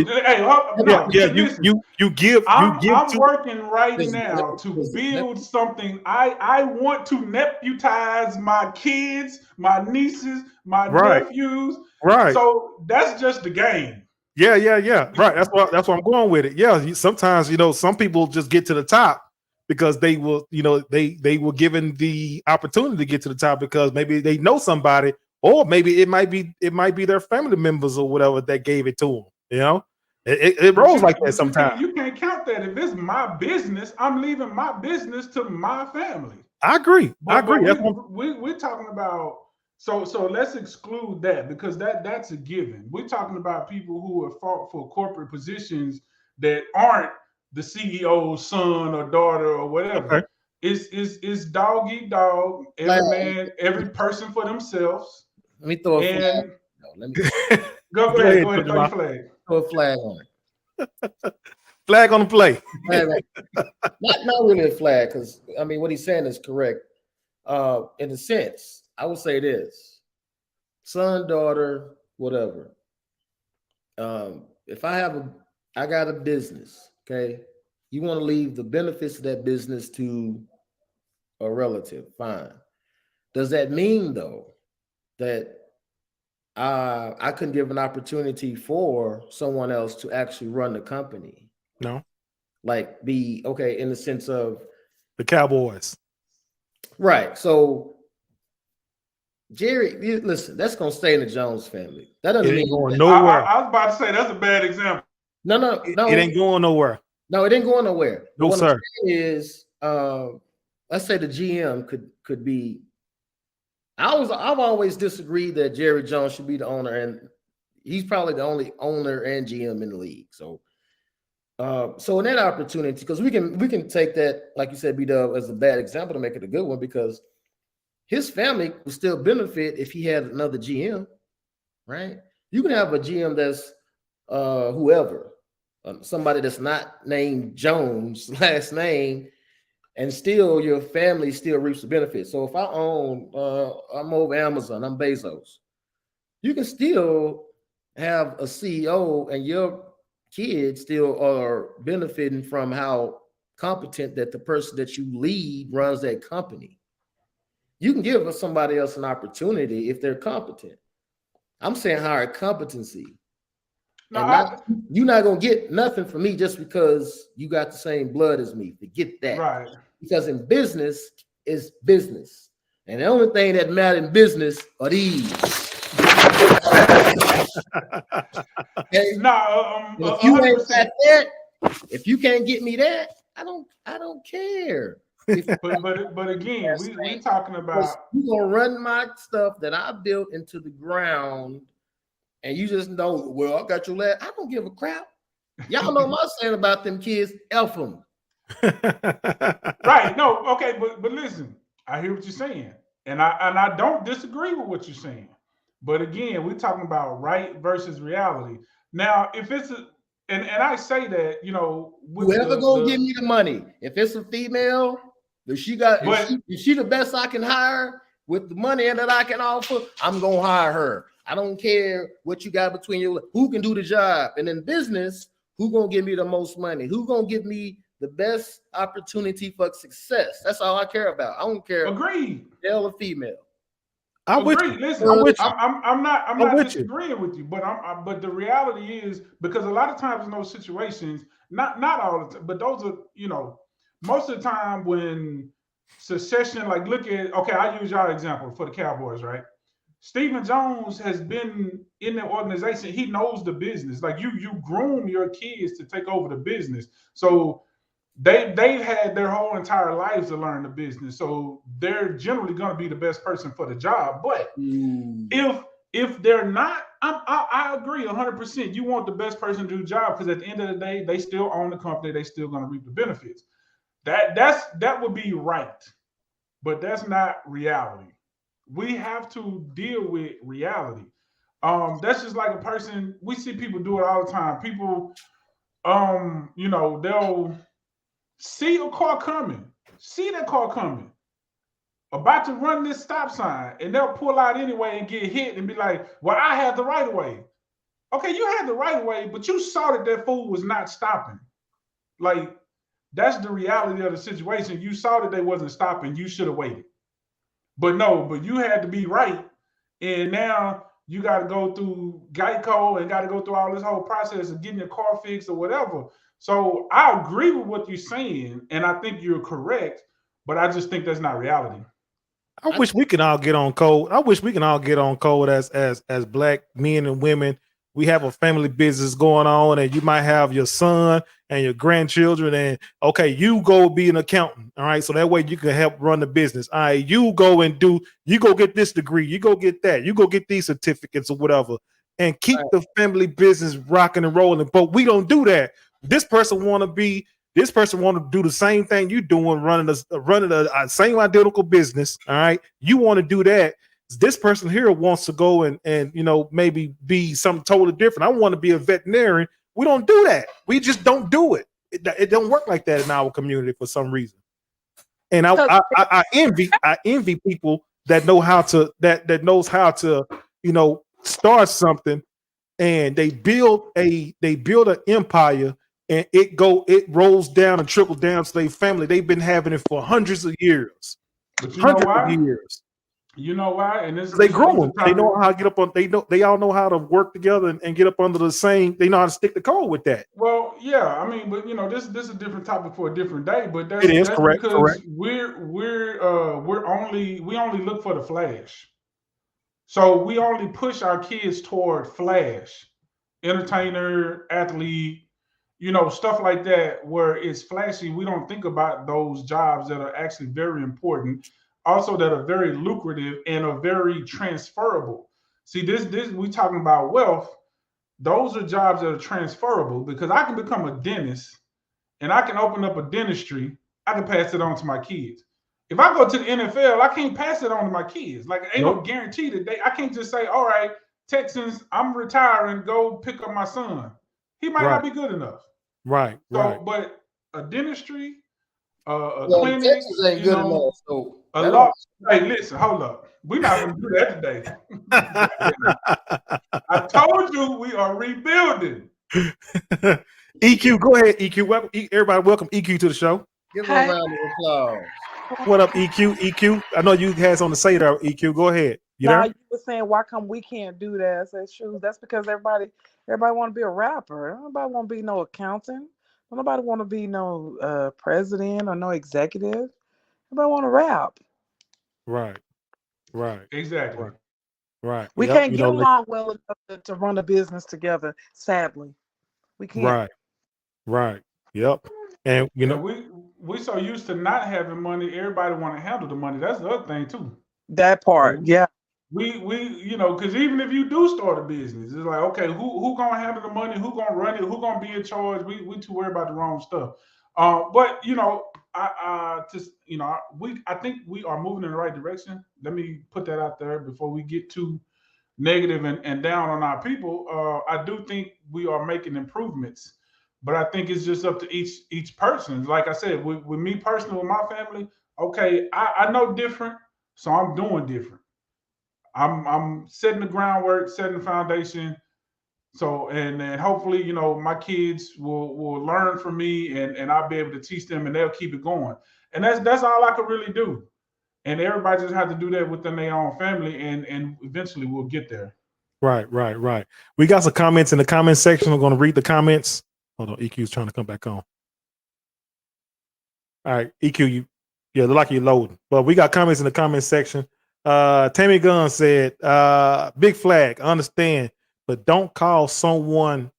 Speaker 2: you give.
Speaker 3: I'm working right now to build something. I want to neputize my kids, my nieces, my nephews.
Speaker 2: Right.
Speaker 3: So that's just the game.
Speaker 2: Yeah. Right. That's what I'm going with it. Yeah. Sometimes, some people just get to the top because they will, they were given the opportunity to get to the top because maybe they know somebody, or maybe it might be their family members or whatever that gave it to them. It rolls like that sometimes.
Speaker 3: You can't count that. If it's my business, I'm leaving my business to my family.
Speaker 2: I agree.
Speaker 3: We're talking about. So let's exclude that because that's a given. We're talking about people who have fought for corporate positions that aren't the CEO's son or daughter or whatever.
Speaker 2: Okay.
Speaker 3: It's dog eat dog. Every man, every person for themselves.
Speaker 4: Let me throw a flag. No,
Speaker 3: go ahead. Throw your flag.
Speaker 4: Throw a flag on it.
Speaker 2: Flag on the play.
Speaker 4: Not really a flag, because I mean what he's saying is correct. In a sense, I would say this: son, daughter, whatever. If I got a business, okay, you want to leave the benefits of that business to a relative, fine. Does that mean though that I couldn't give an opportunity for someone else to actually run the company?
Speaker 2: No.
Speaker 4: Like be okay in the sense of
Speaker 2: the Cowboys.
Speaker 4: Right. So Jerry, listen, that's gonna stay in the Jones family. That doesn't mean
Speaker 2: going nowhere.
Speaker 3: I was about to say that's a bad example.
Speaker 4: No.
Speaker 2: It ain't going nowhere.
Speaker 4: No, it ain't going nowhere.
Speaker 2: No,
Speaker 4: what
Speaker 2: sir.
Speaker 4: I'm saying is, let's say the GM could be. I've always disagreed that Jerry Jones should be the owner, and he's probably the only owner and GM in the league. So in that opportunity, because we can take that, like you said, B-Dub, as a bad example to make it a good one, because his family would still benefit if he had another GM, right? You can have a GM that's whoever, somebody that's not named Jones last name, and still your family still reaps the benefit. So if I own, I'm over Amazon, I'm Bezos, you can still have a CEO and your kids still are benefiting from how competent that the person that you lead runs that company. You can give somebody else an opportunity if they're competent. I'm saying higher competency. No, you're not going to get nothing from me just because you got the same blood as me. Forget that.
Speaker 3: Right.
Speaker 4: Because in business, it's business. And the only thing that matters in business are these. If you ain't got that, if you can't get me that, I don't care.
Speaker 3: But again, we talking about
Speaker 4: you gonna run my stuff that I built into the ground, and you just know, well, I got your last. I don't give a crap. Y'all know my saying about them kids, F them.
Speaker 3: Right. No, okay, but listen, I hear what you're saying. And I don't disagree with what you're saying. But again, we're talking about right versus reality. Now, if it's a and I say that, with
Speaker 4: Whoever gonna give
Speaker 3: the
Speaker 4: me the money, if it's a female, if she the best I can hire with the money that I can offer, I'm gonna hire her. I don't care what you got between you. Who can do the job? And in business, who gonna give me the most money? Who gonna give me the best opportunity for success? That's all I care about. I don't care
Speaker 3: agreed.
Speaker 4: male or female.
Speaker 2: I'm with
Speaker 3: Agreed.
Speaker 2: you.
Speaker 3: Listen,
Speaker 2: I'm with you.
Speaker 3: I'm
Speaker 2: I'm
Speaker 3: not
Speaker 2: with you.
Speaker 3: disagreeing with you, but but the reality is, because a lot of times in those situations, not all the time, but those are, most of the time when succession, like look at, okay, I use your example for the Cowboys, right? Stephen Jones has been in the organization. He knows the business. Like you groom your kids to take over the business. So they've had their whole entire lives to learn the business, so they're generally going to be the best person for the job. But if they're not, I agree 100%. You want the best person to do the job, because at the end of the day, they still own the company. They still going to reap the benefits. That would be right, but that's not reality. We have to deal with reality. That's just like a person. We see people do it all the time. People, they'll see a car coming, see that car coming, about to run this stop sign, and they'll pull out anyway and get hit and be like, well, I had the right of way. Okay, you had the right of way, but you saw that fool was not stopping. Like, that's the reality of the situation. You saw that they wasn't stopping. You should have waited. But no, but you had to be right. And now you got to go through Geico and got to go through all this whole process of getting your car fixed or whatever. So I agree with what you're saying, and I think you're correct, but I just think that's not reality.
Speaker 2: I wish we can all get on code. I wish we can all get on code as black men and women. We have a family business going on, and you might have your son and your grandchildren. And okay, you go be an accountant. All right, so that way you can help run the business. All right, you go get this degree, you go get that, you go get these certificates or whatever, and keep the family business rocking and rolling. But we don't do that. This person want to do the same thing you doing, running a same identical business. All right, you want to do that. This person here wants to go and maybe be something totally different. I want to be a veterinarian. We don't do that. We just don't do it. It don't work like that in our community for some reason. And I envy people that know how to that knows how to start something, and they build an empire, and it rolls down and trickles down to their family. They've been having it for hundreds of years.
Speaker 3: But you know why?
Speaker 2: Years.
Speaker 3: You know why? And
Speaker 2: they grow them. They know how to get up on. They all know how to work together and get up under the same. They know how to stick the code with that.
Speaker 3: Well, yeah, I mean, but this is a different topic for a different day. But that's
Speaker 2: correct,
Speaker 3: because
Speaker 2: correct.
Speaker 3: we only look for the flash. So we only push our kids toward flash, entertainer, athlete, stuff like that, where it's flashy. We don't think about those jobs that are actually very important, also that are very lucrative and are very transferable. See, this we talking about wealth. Those are jobs that are transferable, because I can become a dentist and I can open up a dentistry. I can pass it on to my kids. If I go to the NFL, I can't pass it on to my kids. Like, ain't no guarantee that I can't just say, all right, Texans, I'm retiring, go pick up my son. He might not be good enough.
Speaker 2: Right.
Speaker 3: But a dentistry, a clinic,
Speaker 4: Texas ain't good enough. So
Speaker 3: a lot. Hey, listen, hold up. We're not going to do that today. I told you we are rebuilding.
Speaker 2: EQ, go ahead, EQ. Everybody, welcome EQ to the show.
Speaker 4: Give them a round of applause.
Speaker 2: What up, EQ? EQ, I know you had something to say there, EQ. Go ahead. You
Speaker 7: were saying, why come we can't do that? I said, shoot, that's because everybody want to be a rapper. Nobody want to be no accountant. Nobody want to be no president or no executive. Everybody want to rap.
Speaker 2: Right.
Speaker 3: Exactly.
Speaker 2: Right.
Speaker 7: We can't get along well enough to run a business together. Sadly, we can't.
Speaker 2: Right. Yep. And
Speaker 3: we so used to not having money. Everybody want to handle the money. That's the other thing too.
Speaker 7: That part, yeah.
Speaker 3: We because even if you do start a business, it's like, okay, who gonna handle the money? Who gonna run it? Who gonna be in charge? We too worried about the wrong stuff. But I just I think we are moving in the right direction. Let me put that out there before we get too negative and down on our people. I do think we are making improvements, but I think it's just up to each person. Like I said, with me personally, with my family, okay, I know different, so I'm doing different. I'm setting the groundwork, setting the foundation. So and hopefully, my kids will learn from me and I'll be able to teach them and they'll keep it going. And that's all I could really do. And everybody just have to do that within their own family and eventually we'll get there.
Speaker 2: Right, right, right. We got some comments in the comment section. I'm going to read the comments. Hold on, EQ's trying to come back on. All right, EQ, look like you're loading. But we got comments in the comment section. Tammy Gunn said, big flag, understand, but don't call someone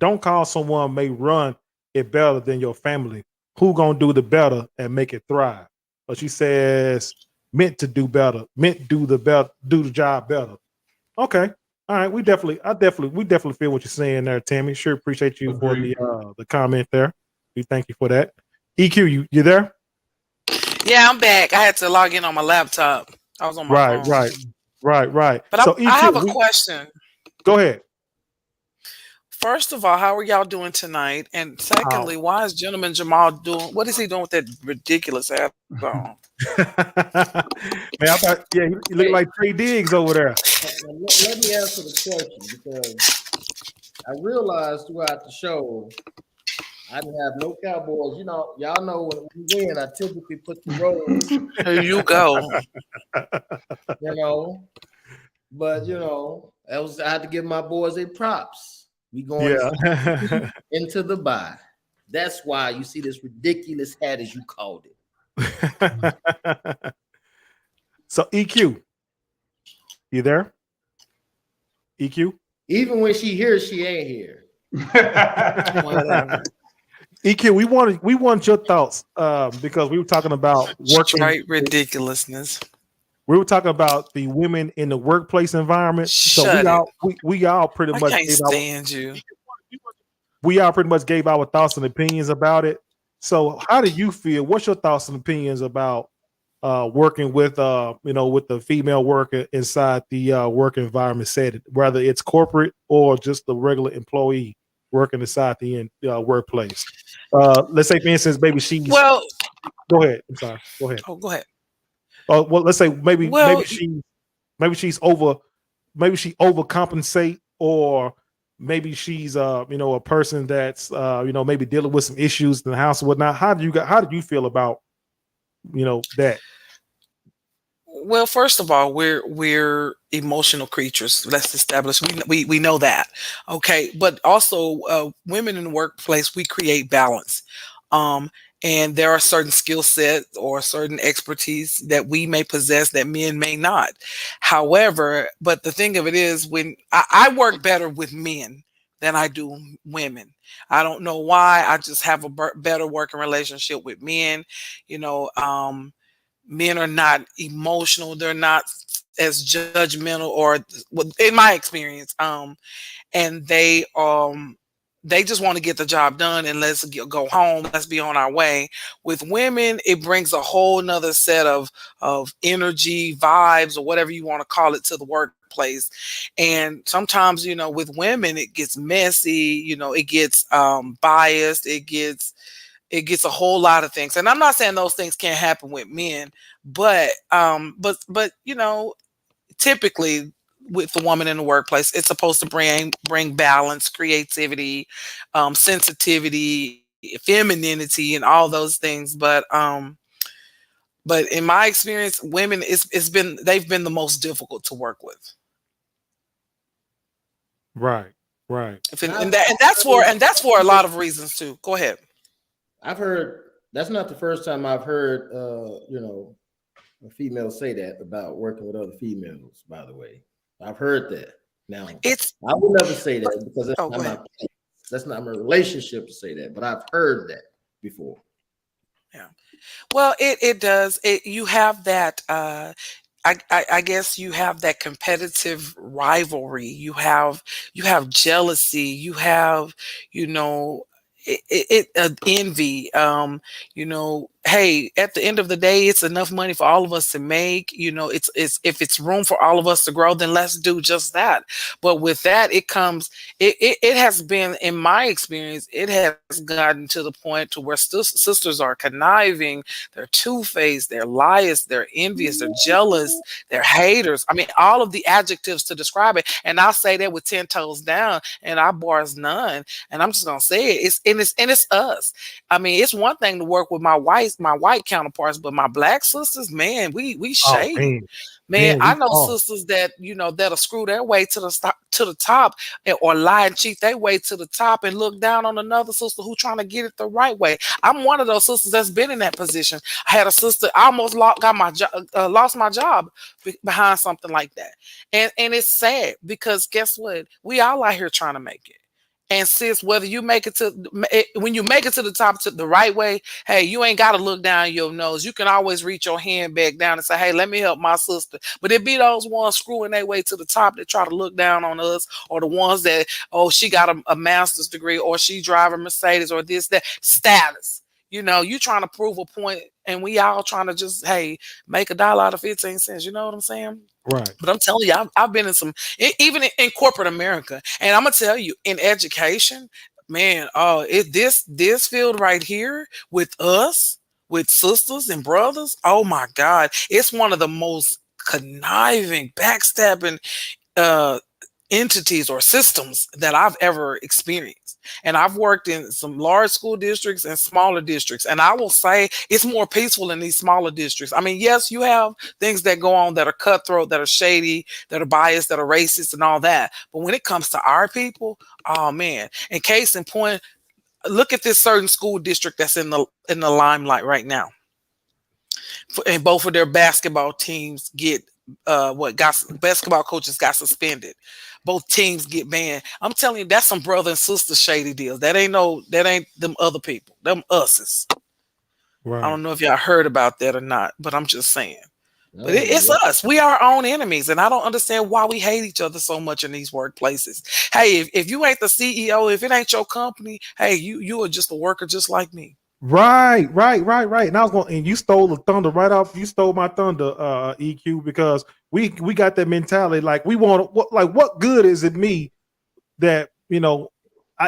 Speaker 2: may run it better than your family. Who gonna do the better and make it thrive? But she says, meant to do better, meant do the job better. Okay. All right. We definitely feel what you're saying there, Tammy. Sure appreciate you for the comment there. We thank you for that. EQ, you there?
Speaker 8: Yeah, I'm back. I had to log in on my laptop. I was on my phone.
Speaker 2: Right.
Speaker 8: But
Speaker 2: So
Speaker 8: I have
Speaker 2: EQ,
Speaker 8: a question.
Speaker 2: Go ahead.
Speaker 8: First of all, how are y'all doing tonight? And secondly, why is Gentleman Jamal doing? What is he doing with that ridiculous hat on?
Speaker 2: Man, I thought, you look like Trey Diggs over there.
Speaker 4: Let me answer the question because I realized throughout the show I didn't have no Cowboys. Y'all know when we win, I typically put the roles.
Speaker 8: Here you go.
Speaker 4: But I had to give my boys a props. We going into the bye. That's why you see this ridiculous hat, as you called it.
Speaker 2: So EQ, you there? EQ?
Speaker 4: Even when she here, she ain't here.
Speaker 8: Whatever.
Speaker 2: EQ, we want your thoughts because we were talking about working.
Speaker 8: Straight ridiculousness.
Speaker 2: We were talking about the women in the workplace environment. We all pretty much.
Speaker 8: I can't stand you.
Speaker 2: We all pretty much gave our thoughts and opinions about it. So, how do you feel? What's your thoughts and opinions about working with with the female worker inside the work environment setting, whether it's corporate or just the regular employee working inside the workplace? Let's say, for instance, maybe she's.
Speaker 8: Well,
Speaker 2: go ahead. I'm sorry. Go ahead.
Speaker 8: Oh, go ahead.
Speaker 2: Well, let's say maybe she overcompensate, or maybe she's a person that's maybe dealing with some issues in the house or whatnot. How do you feel about that?
Speaker 8: Well, first of all, we're emotional creatures. Let's establish we know that. Okay, but also women in the workplace, we create balance. And there are certain skill sets or certain expertise that we may possess that men may not. However, but the thing of it is, when I work better with men than I do women. I don't know why. I just have a better working relationship with men. Men are not emotional. They're not as judgmental, or in my experience, and they just want to get the job done and let's go home. Let's be on our way. With women, it brings a whole nother set of energy, vibes, or whatever you want to call it, to the workplace. And sometimes, with women, it gets messy. It gets biased. It gets a whole lot of things. And I'm not saying those things can't happen with men, but typically with the woman in the workplace, it's supposed to bring balance, creativity, sensitivity, femininity, and all those things. But in my experience, women they've been the most difficult to work with.
Speaker 2: Right.
Speaker 8: And that's for a lot of reasons too. Go ahead.
Speaker 4: I've heard that's not the first time I've heard a female say that about working with other females, by the way. I've heard that. Now, I would never say that because that's not my relationship to say that, but I've heard that before.
Speaker 8: Yeah. Well, it does. You have that. I guess you have that competitive rivalry. You have jealousy. You have envy. hey, at the end of the day, it's enough money for all of us to make. It's if it's room for all of us to grow, then let's do just that. But with that, it comes. It has been, in my experience, it has gotten to the point to where sisters are conniving, they're two-faced, they're liars, they're envious, they're jealous, they're haters. I mean, all of the adjectives to describe it. And I'll say that with 10 toes down, and I bars none. And I'm just gonna say it. It's us. I mean, it's one thing to work with my white counterparts, but my black sisters, man, we
Speaker 2: Oh
Speaker 8: shady.
Speaker 2: man,
Speaker 8: Man,
Speaker 2: man,
Speaker 8: I
Speaker 2: we
Speaker 8: know
Speaker 2: are.
Speaker 8: sisters that that'll screw their way to the top, or lie and cheat their way to the top and look down on another sister who trying to get it the right way. I'm one of those sisters that's been in that position. I had a sister, I almost lost my job behind something like that, and it's sad because guess what? We all out here trying to make it. And sis, whether you make it when you make it to the top to the right way, hey, you ain't got to look down your nose. You can always reach your hand back down and say, hey, let me help my sister. But it be those ones screwing their way to the top that try to look down on us, or the ones that, oh, she got a master's degree, or she driving Mercedes, or this, that status. You trying to prove a point, and we all trying to just, hey, make $1 out of 15 cents. You know what I'm saying?
Speaker 2: Right.
Speaker 8: But I'm telling you, I've been in even in corporate America, and I'm gonna tell you, in education, man, this field right here with us, with sisters and brothers, oh my God, it's one of the most conniving, backstabbing uh, entities or systems that I've ever experienced. And I've worked in some large school districts and smaller districts. And I will say it's more peaceful in these smaller districts. I mean, yes, you have things that go on that are cutthroat, that are shady, that are biased, that are racist and all that. But when it comes to our people, oh man. And case in point, look at this certain school district that's in the limelight right now. And both of their basketball teams get basketball coaches got suspended. Both teams get banned. I'm telling you, that's some brother and sister shady deals. That ain't them other people. Them us's. I
Speaker 2: Right.
Speaker 8: don't know if y'all heard about that or not, but I'm just saying. But
Speaker 4: No,
Speaker 8: it's
Speaker 4: yeah.
Speaker 8: us. We are our own enemies, and I don't understand why we hate each other so much in these workplaces. Hey, if you ain't the CEO, if it ain't your company, hey, you are just a worker just like me.
Speaker 2: Right, right, right, right. And I was going, and you stole the thunder right off. You stole my thunder, EQ, because we got that mentality. Like we want, what good is it me that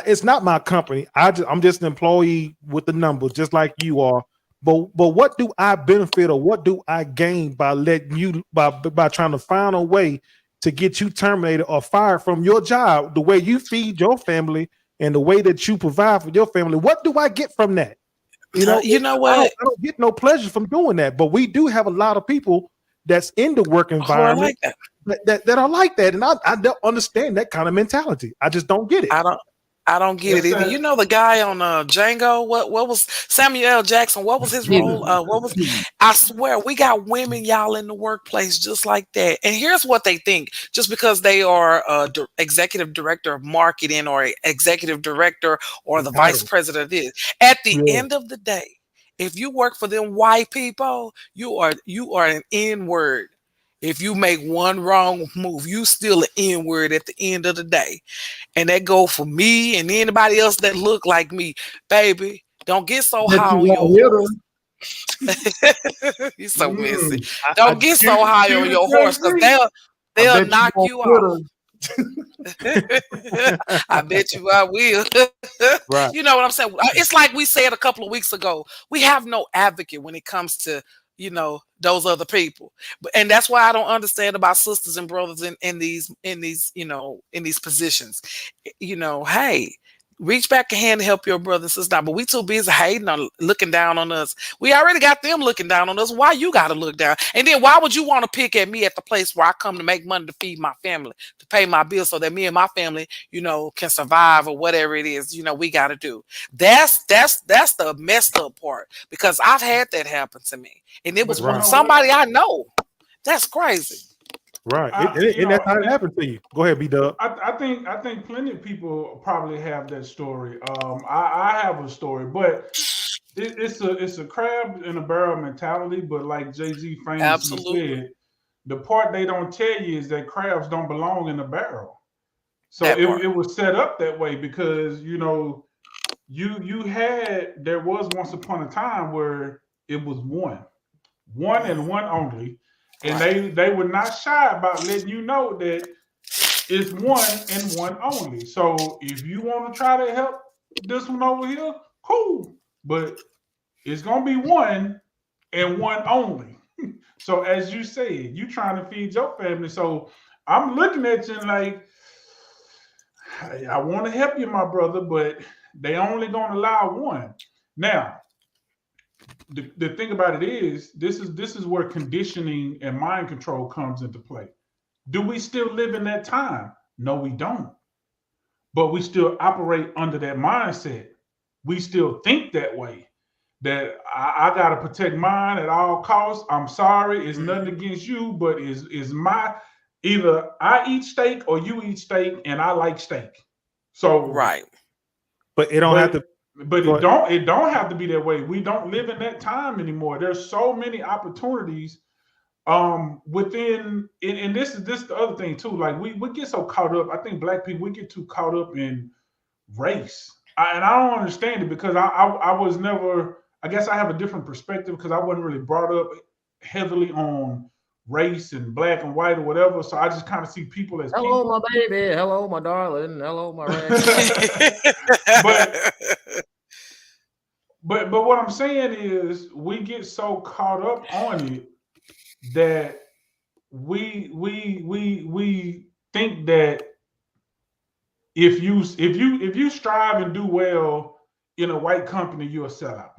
Speaker 2: it's not my company. I'm just an employee with the numbers, just like you are. But what do I benefit, or what do I gain by letting you by trying to find a way to get you terminated or fired from your job? The way you feed your family and the way that you provide for your family, what do I get from that?
Speaker 8: You know
Speaker 2: I
Speaker 8: what?
Speaker 2: don't get no pleasure from doing that. But we do have a lot of people that's in the work
Speaker 8: Who are
Speaker 2: environment
Speaker 8: like that?
Speaker 2: that are like that, and I don't understand that kind of mentality. I just don't get it.
Speaker 8: I don't get it
Speaker 3: It's
Speaker 8: either.
Speaker 3: that
Speaker 8: You know the guy on Django? What was Samuel L. Jackson? What was his role? What was I swear we got women y'all in the workplace just like that. And here's what they think: just because they are executive director of marketing, or executive director, or
Speaker 2: The
Speaker 8: the vice
Speaker 2: title.
Speaker 8: president of this, at the
Speaker 2: Yeah.
Speaker 8: end of the day, if you work for them white people, you are an N word. If you make one wrong move, you still an N word at the end of the day. And that go for me and anybody else that look like me. Baby, don't get so
Speaker 3: bet
Speaker 8: high
Speaker 3: you
Speaker 8: on your
Speaker 3: won't hit
Speaker 8: horse.
Speaker 3: her.
Speaker 8: You're so messy.
Speaker 2: I
Speaker 8: Don't get so high on
Speaker 3: Excuse
Speaker 8: your horse, because
Speaker 3: me. I
Speaker 8: they'll
Speaker 3: bet you
Speaker 8: knock
Speaker 3: won't
Speaker 8: you
Speaker 3: hit
Speaker 8: off.
Speaker 3: her.
Speaker 8: I bet you I will.
Speaker 2: right,
Speaker 8: You know what I'm saying? It's like we said a couple of weeks ago. We have no advocate when it comes to, those other people. And that's why I don't understand about sisters and brothers in these positions. Hey, reach back a hand to help your brother and sister. But we too busy hating on, looking down on us. We already got them looking down on us. Why you got to look down? And then why would you want to pick at me at the place where I come to make money to feed my family, to pay my bills, so that me and my family, can survive, or whatever it is, we got to do. That's the messed up part, because I've had that happen to me, and it was
Speaker 3: But you
Speaker 8: from
Speaker 2: right,
Speaker 3: know what?
Speaker 8: somebody I know. That's crazy.
Speaker 2: right.
Speaker 3: I you
Speaker 2: And that's
Speaker 3: know
Speaker 2: how it happened to you. Go ahead, B Dub.
Speaker 3: I think plenty of people probably have that story. I have a story, but it's a crab in a barrel mentality. But like Jay Z famously
Speaker 8: Absolutely.
Speaker 3: said, the part they don't tell you is that crabs don't belong in a barrel. So
Speaker 8: That
Speaker 3: it
Speaker 8: part.
Speaker 3: was set up that way because there was once upon a time where it was one and one only. And they were not shy about letting you know that it's one and one only. So if you want to try to help this one over here, cool. But it's gonna be one and one only. So as you said, you trying to feed your family. So I'm looking at you and like, I want to help you, my brother, but they only gonna allow one. Now, the thing about it is, this is where conditioning and mind control comes into play. Do we still live in that time? No, we don't. But we still operate under that mindset. We still think that way. That I gotta protect mine at all costs. I'm sorry, it's nothing against you, but is my either I eat steak or you eat steak, and I like steak. So
Speaker 8: Right.
Speaker 2: But it don't have to.
Speaker 3: But
Speaker 2: Go ahead.
Speaker 3: it don't have to be that way. We don't live in that time anymore. There's so many opportunities within and this is the other thing too. Like we get so caught up. I think black people, we get too caught up in race. And I don't understand it because I was never, I guess I have a different perspective because I wasn't really brought up heavily on race and black and white or whatever. So I just kind of see people as
Speaker 4: Hello,
Speaker 3: people.
Speaker 4: my baby. Hello, my darling. Hello, my red.
Speaker 3: but what I'm saying is we get so caught up on it that we think that if you strive and do well in a white company, you're a sellout.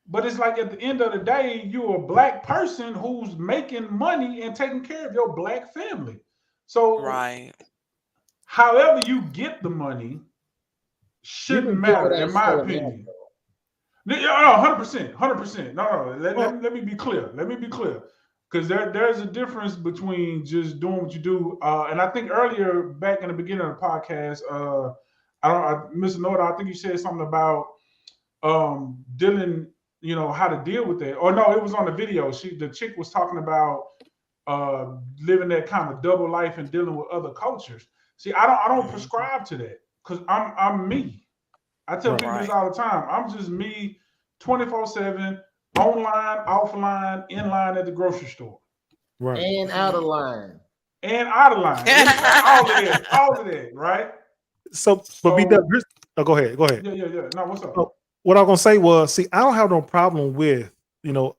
Speaker 3: But it's like at the end of the day, you're a black person who's making money and taking care of your black family. So
Speaker 8: Right.
Speaker 3: however you get the money shouldn't matter, in my opinion. No, 100%, 100%. No, let me be clear. Let me be clear. Because there's a difference between just doing what you do. And I think earlier, back in the beginning of the podcast, Mr. Noda, I think you said something about dealing, how to deal with that. Or no, it was on the video. The chick was talking about living that kind of double life and dealing with other cultures. See, I don't prescribe to that because I'm me. I tell people this all the time. I'm just me 24/7, online, offline, in line at the grocery store.
Speaker 2: Right.
Speaker 4: And out of line.
Speaker 3: And out of line. all of that, right?
Speaker 2: So, but be done. Oh, go ahead.
Speaker 3: Yeah. No, what's up?
Speaker 2: What I was gonna say was, see, I don't have no problem with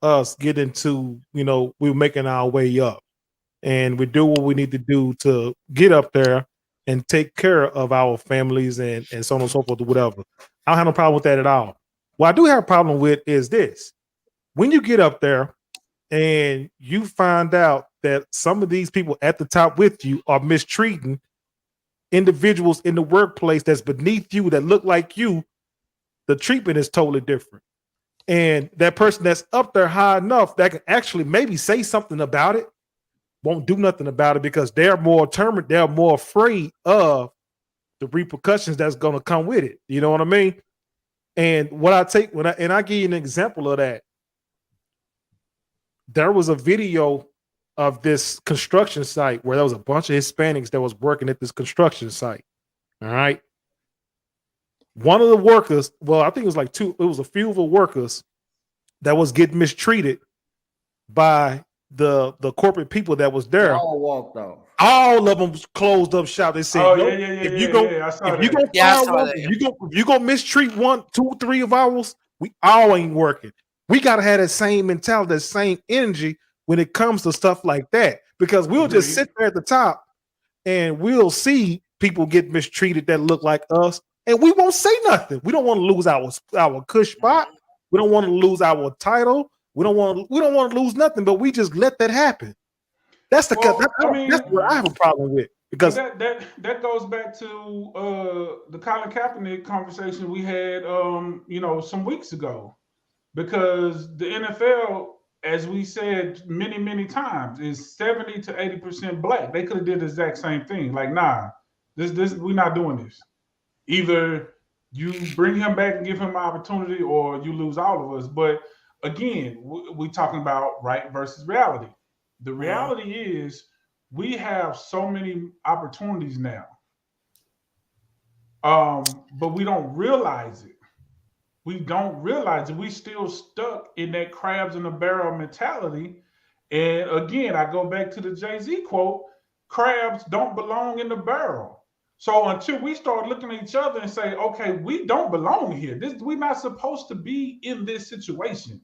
Speaker 2: us getting to we're making our way up, and we do what we need to do to get up there and take care of our families and so on and so forth or whatever. I don't have no problem with that at all. What I do have a problem with is this: when you get up there and you find out that some of these people at the top with you are mistreating individuals in the workplace that's beneath you that look like you, the treatment is totally different. And that person that's up there high enough that can actually maybe say something about it won't do nothing about it because they're more determined, they're more afraid of the repercussions that's going to come with it. You know what I mean? And what I take I give you an example of that. There was a video of this construction site where there was a bunch of Hispanics that was working at this construction site. All right. One of the workers, well, I think it was like two, it was a few of the workers that was getting mistreated by the corporate people that was there.
Speaker 4: They all walked off.
Speaker 2: All of them closed up shop. They said, if you go mistreat 1, 2, 3 of ours, we all ain't working. We gotta have that same mentality, that same energy when it comes to stuff like that. Because we'll just sit there at the top and we'll see people get mistreated that look like us, and we won't say nothing. We don't want to lose our cush spot. We don't want to lose our title. We don't want to lose nothing, but we just let that happen. That's that's what I have a problem with, because
Speaker 3: that goes back to the Colin Kaepernick conversation we had some weeks ago, because the NFL, as we said many times, is 70 to 80% black. They could have did the exact same thing. Like, nah, this we're not doing this. Either you bring him back and give him an opportunity, or you lose all of us. But again, we're talking about right versus reality. The reality is we have so many opportunities now, but we don't realize it. We don't realize it. We still stuck in that crabs in the barrel mentality. And again, I go back to the Jay-Z quote, crabs don't belong in the barrel. So until we start looking at each other and say, okay, we don't belong here. We're not supposed to be in this situation.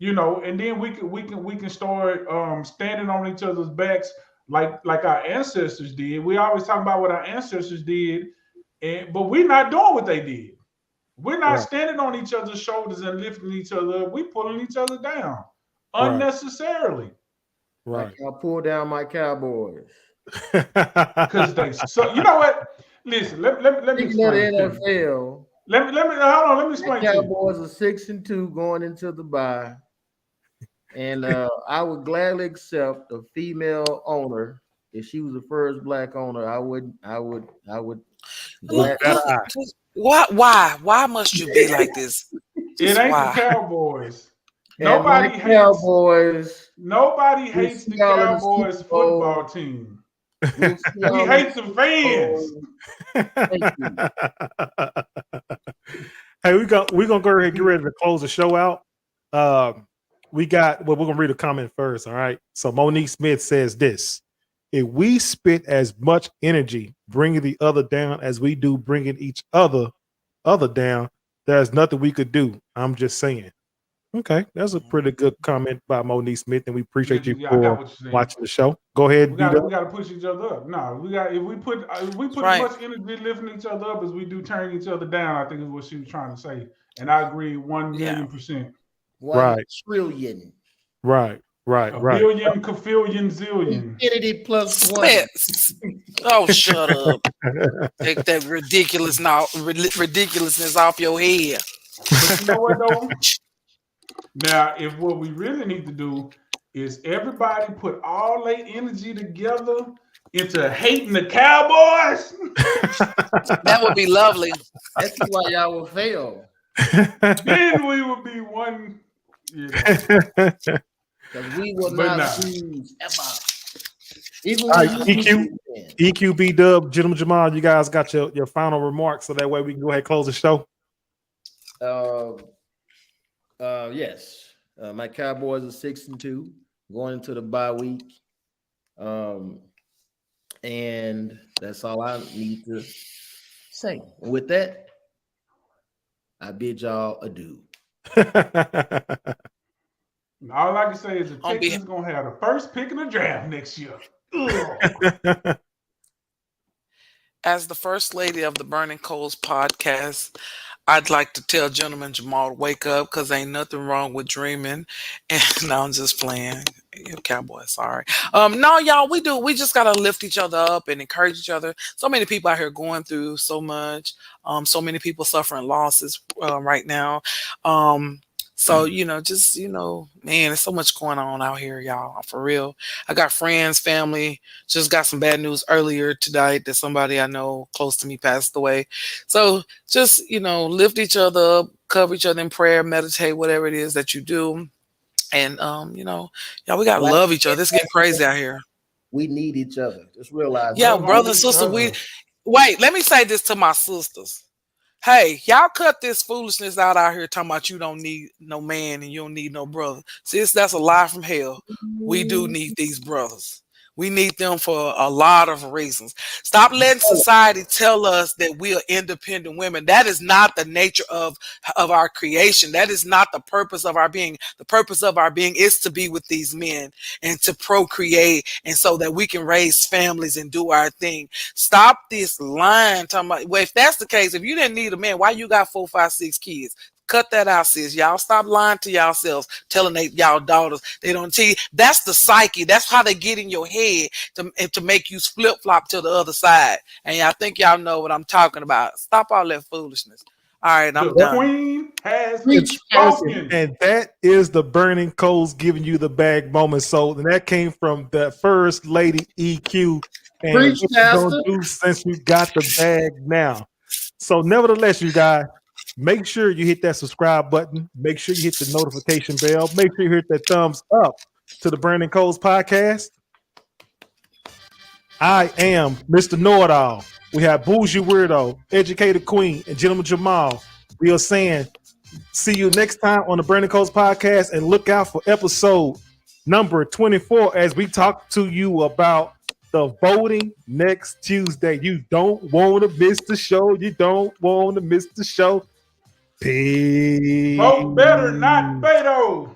Speaker 3: And then we can start standing on each other's backs like our ancestors did. We always talk about what our ancestors did, but we're not doing what they did. We're not standing on each other's shoulders and lifting each other up. We're pulling each other down unnecessarily.
Speaker 2: Right.
Speaker 4: I'll pull down my Cowboys.
Speaker 3: Because so you know what? Listen, let me explain.
Speaker 4: The NFL.
Speaker 3: Let me hold on. Let me explain.
Speaker 4: Cowboys are 6-2 going into the bye, and I would gladly accept a female owner if she was the first black owner. I would.
Speaker 8: Why must you be like this?
Speaker 3: It ain't
Speaker 8: why?
Speaker 3: the Cowboys.
Speaker 4: Nobody hates
Speaker 3: the Cowboys football team. We hate the fans.
Speaker 2: Hey, we're gonna go ahead and get ready to close the show out. We're gonna read a comment first. All right. So Monique Smith says this: if we spit as much energy bringing the other down as we do bringing each other down, there's nothing we could do. I'm just saying. Okay, that's a pretty good comment by Monique Smith, and we appreciate you for watching the show. Go ahead.
Speaker 3: We got to push each other up. No, if we put as much energy lifting each other up as we do turning each other down, I think is what she was trying to say, and I agree 1,000,000%.
Speaker 4: 1 trillion.
Speaker 2: Right.
Speaker 3: A billion, kafillion, zillion.
Speaker 4: Infinity plus 1.
Speaker 8: Oh, shut up! Take that ridiculousness off your head.
Speaker 3: But you know what though? Now, if what we really need to do is everybody put all their energy together into hating the Cowboys,
Speaker 8: that would be lovely.
Speaker 4: That's why y'all will fail.
Speaker 3: Then we would be one.
Speaker 4: Because we will not lose ever.
Speaker 2: All right, EQ, B-Dub, Gentleman Jamal, you guys got your final remarks, so that way we can go ahead and close the show.
Speaker 4: Yes. My Cowboys are 6-2 going into the bye week. And that's all I need to say. And with that, I bid y'all adieu.
Speaker 3: All I can say is the Texans going to have the first pick in the draft next year.
Speaker 8: As the first lady of the Burning Coals podcast, I'd like to tell Gentleman Jamal to wake up, because ain't nothing wrong with dreaming. And no, I'm just playing. Cowboy, sorry. No, y'all, we just gotta lift each other up and encourage each other. So many people out here going through so much. So many people suffering losses right now. So, man, there's so much going on out here, y'all, for real. I got friends, family, just got some bad news earlier tonight that somebody I know close to me passed away. So just, lift each other up, cover each other in prayer, meditate, whatever it is that you do. And, y'all, we got to love each other. It's getting crazy out here.
Speaker 4: We need each other. Just realize.
Speaker 8: Yeah, brother and sister, wait, let me say this to my sisters. Hey, y'all cut this foolishness out here talking about you don't need no man and you don't need no brother. Sis, that's a lie from hell. We do need these brothers. We need them for a lot of reasons. Stop letting society tell us that we are independent women. That is not the nature of our creation. That is not the purpose of our being. The purpose of our being is to be with these men and to procreate, and so that we can raise families and do our thing. Stop this lying talking about, well, if that's the case, if you didn't need a man, why you got 4, 5, 6 kids? Cut that out, sis. Y'all stop lying to yourselves, telling y'all daughters they don't tell you. That's the psyche. That's how they get in your head to make you flip-flop to the other side. And I think y'all know what I'm talking about. Stop all that foolishness. All right, I'm done.
Speaker 3: Queen has spoken.
Speaker 2: And that is the Burning Coals giving you the bag moment. So that came from the first lady EQ. And what you gonna do since you got the bag now? So nevertheless, you guys, make sure you hit that subscribe button. Make sure you hit the notification bell. Make sure you hit that thumbs up to the Burning Coals podcast. I am Mr. Know-It-All. We have Bougie Weirdo, Educated Queen, and Gentleman Jamal. We are saying, see you next time on the Brandon Coast podcast, and look out for episode number 24 as we talk to you about the voting next Tuesday. You don't want to miss the show. You don't want to miss the show. Peace.
Speaker 3: Vote better, not Beto.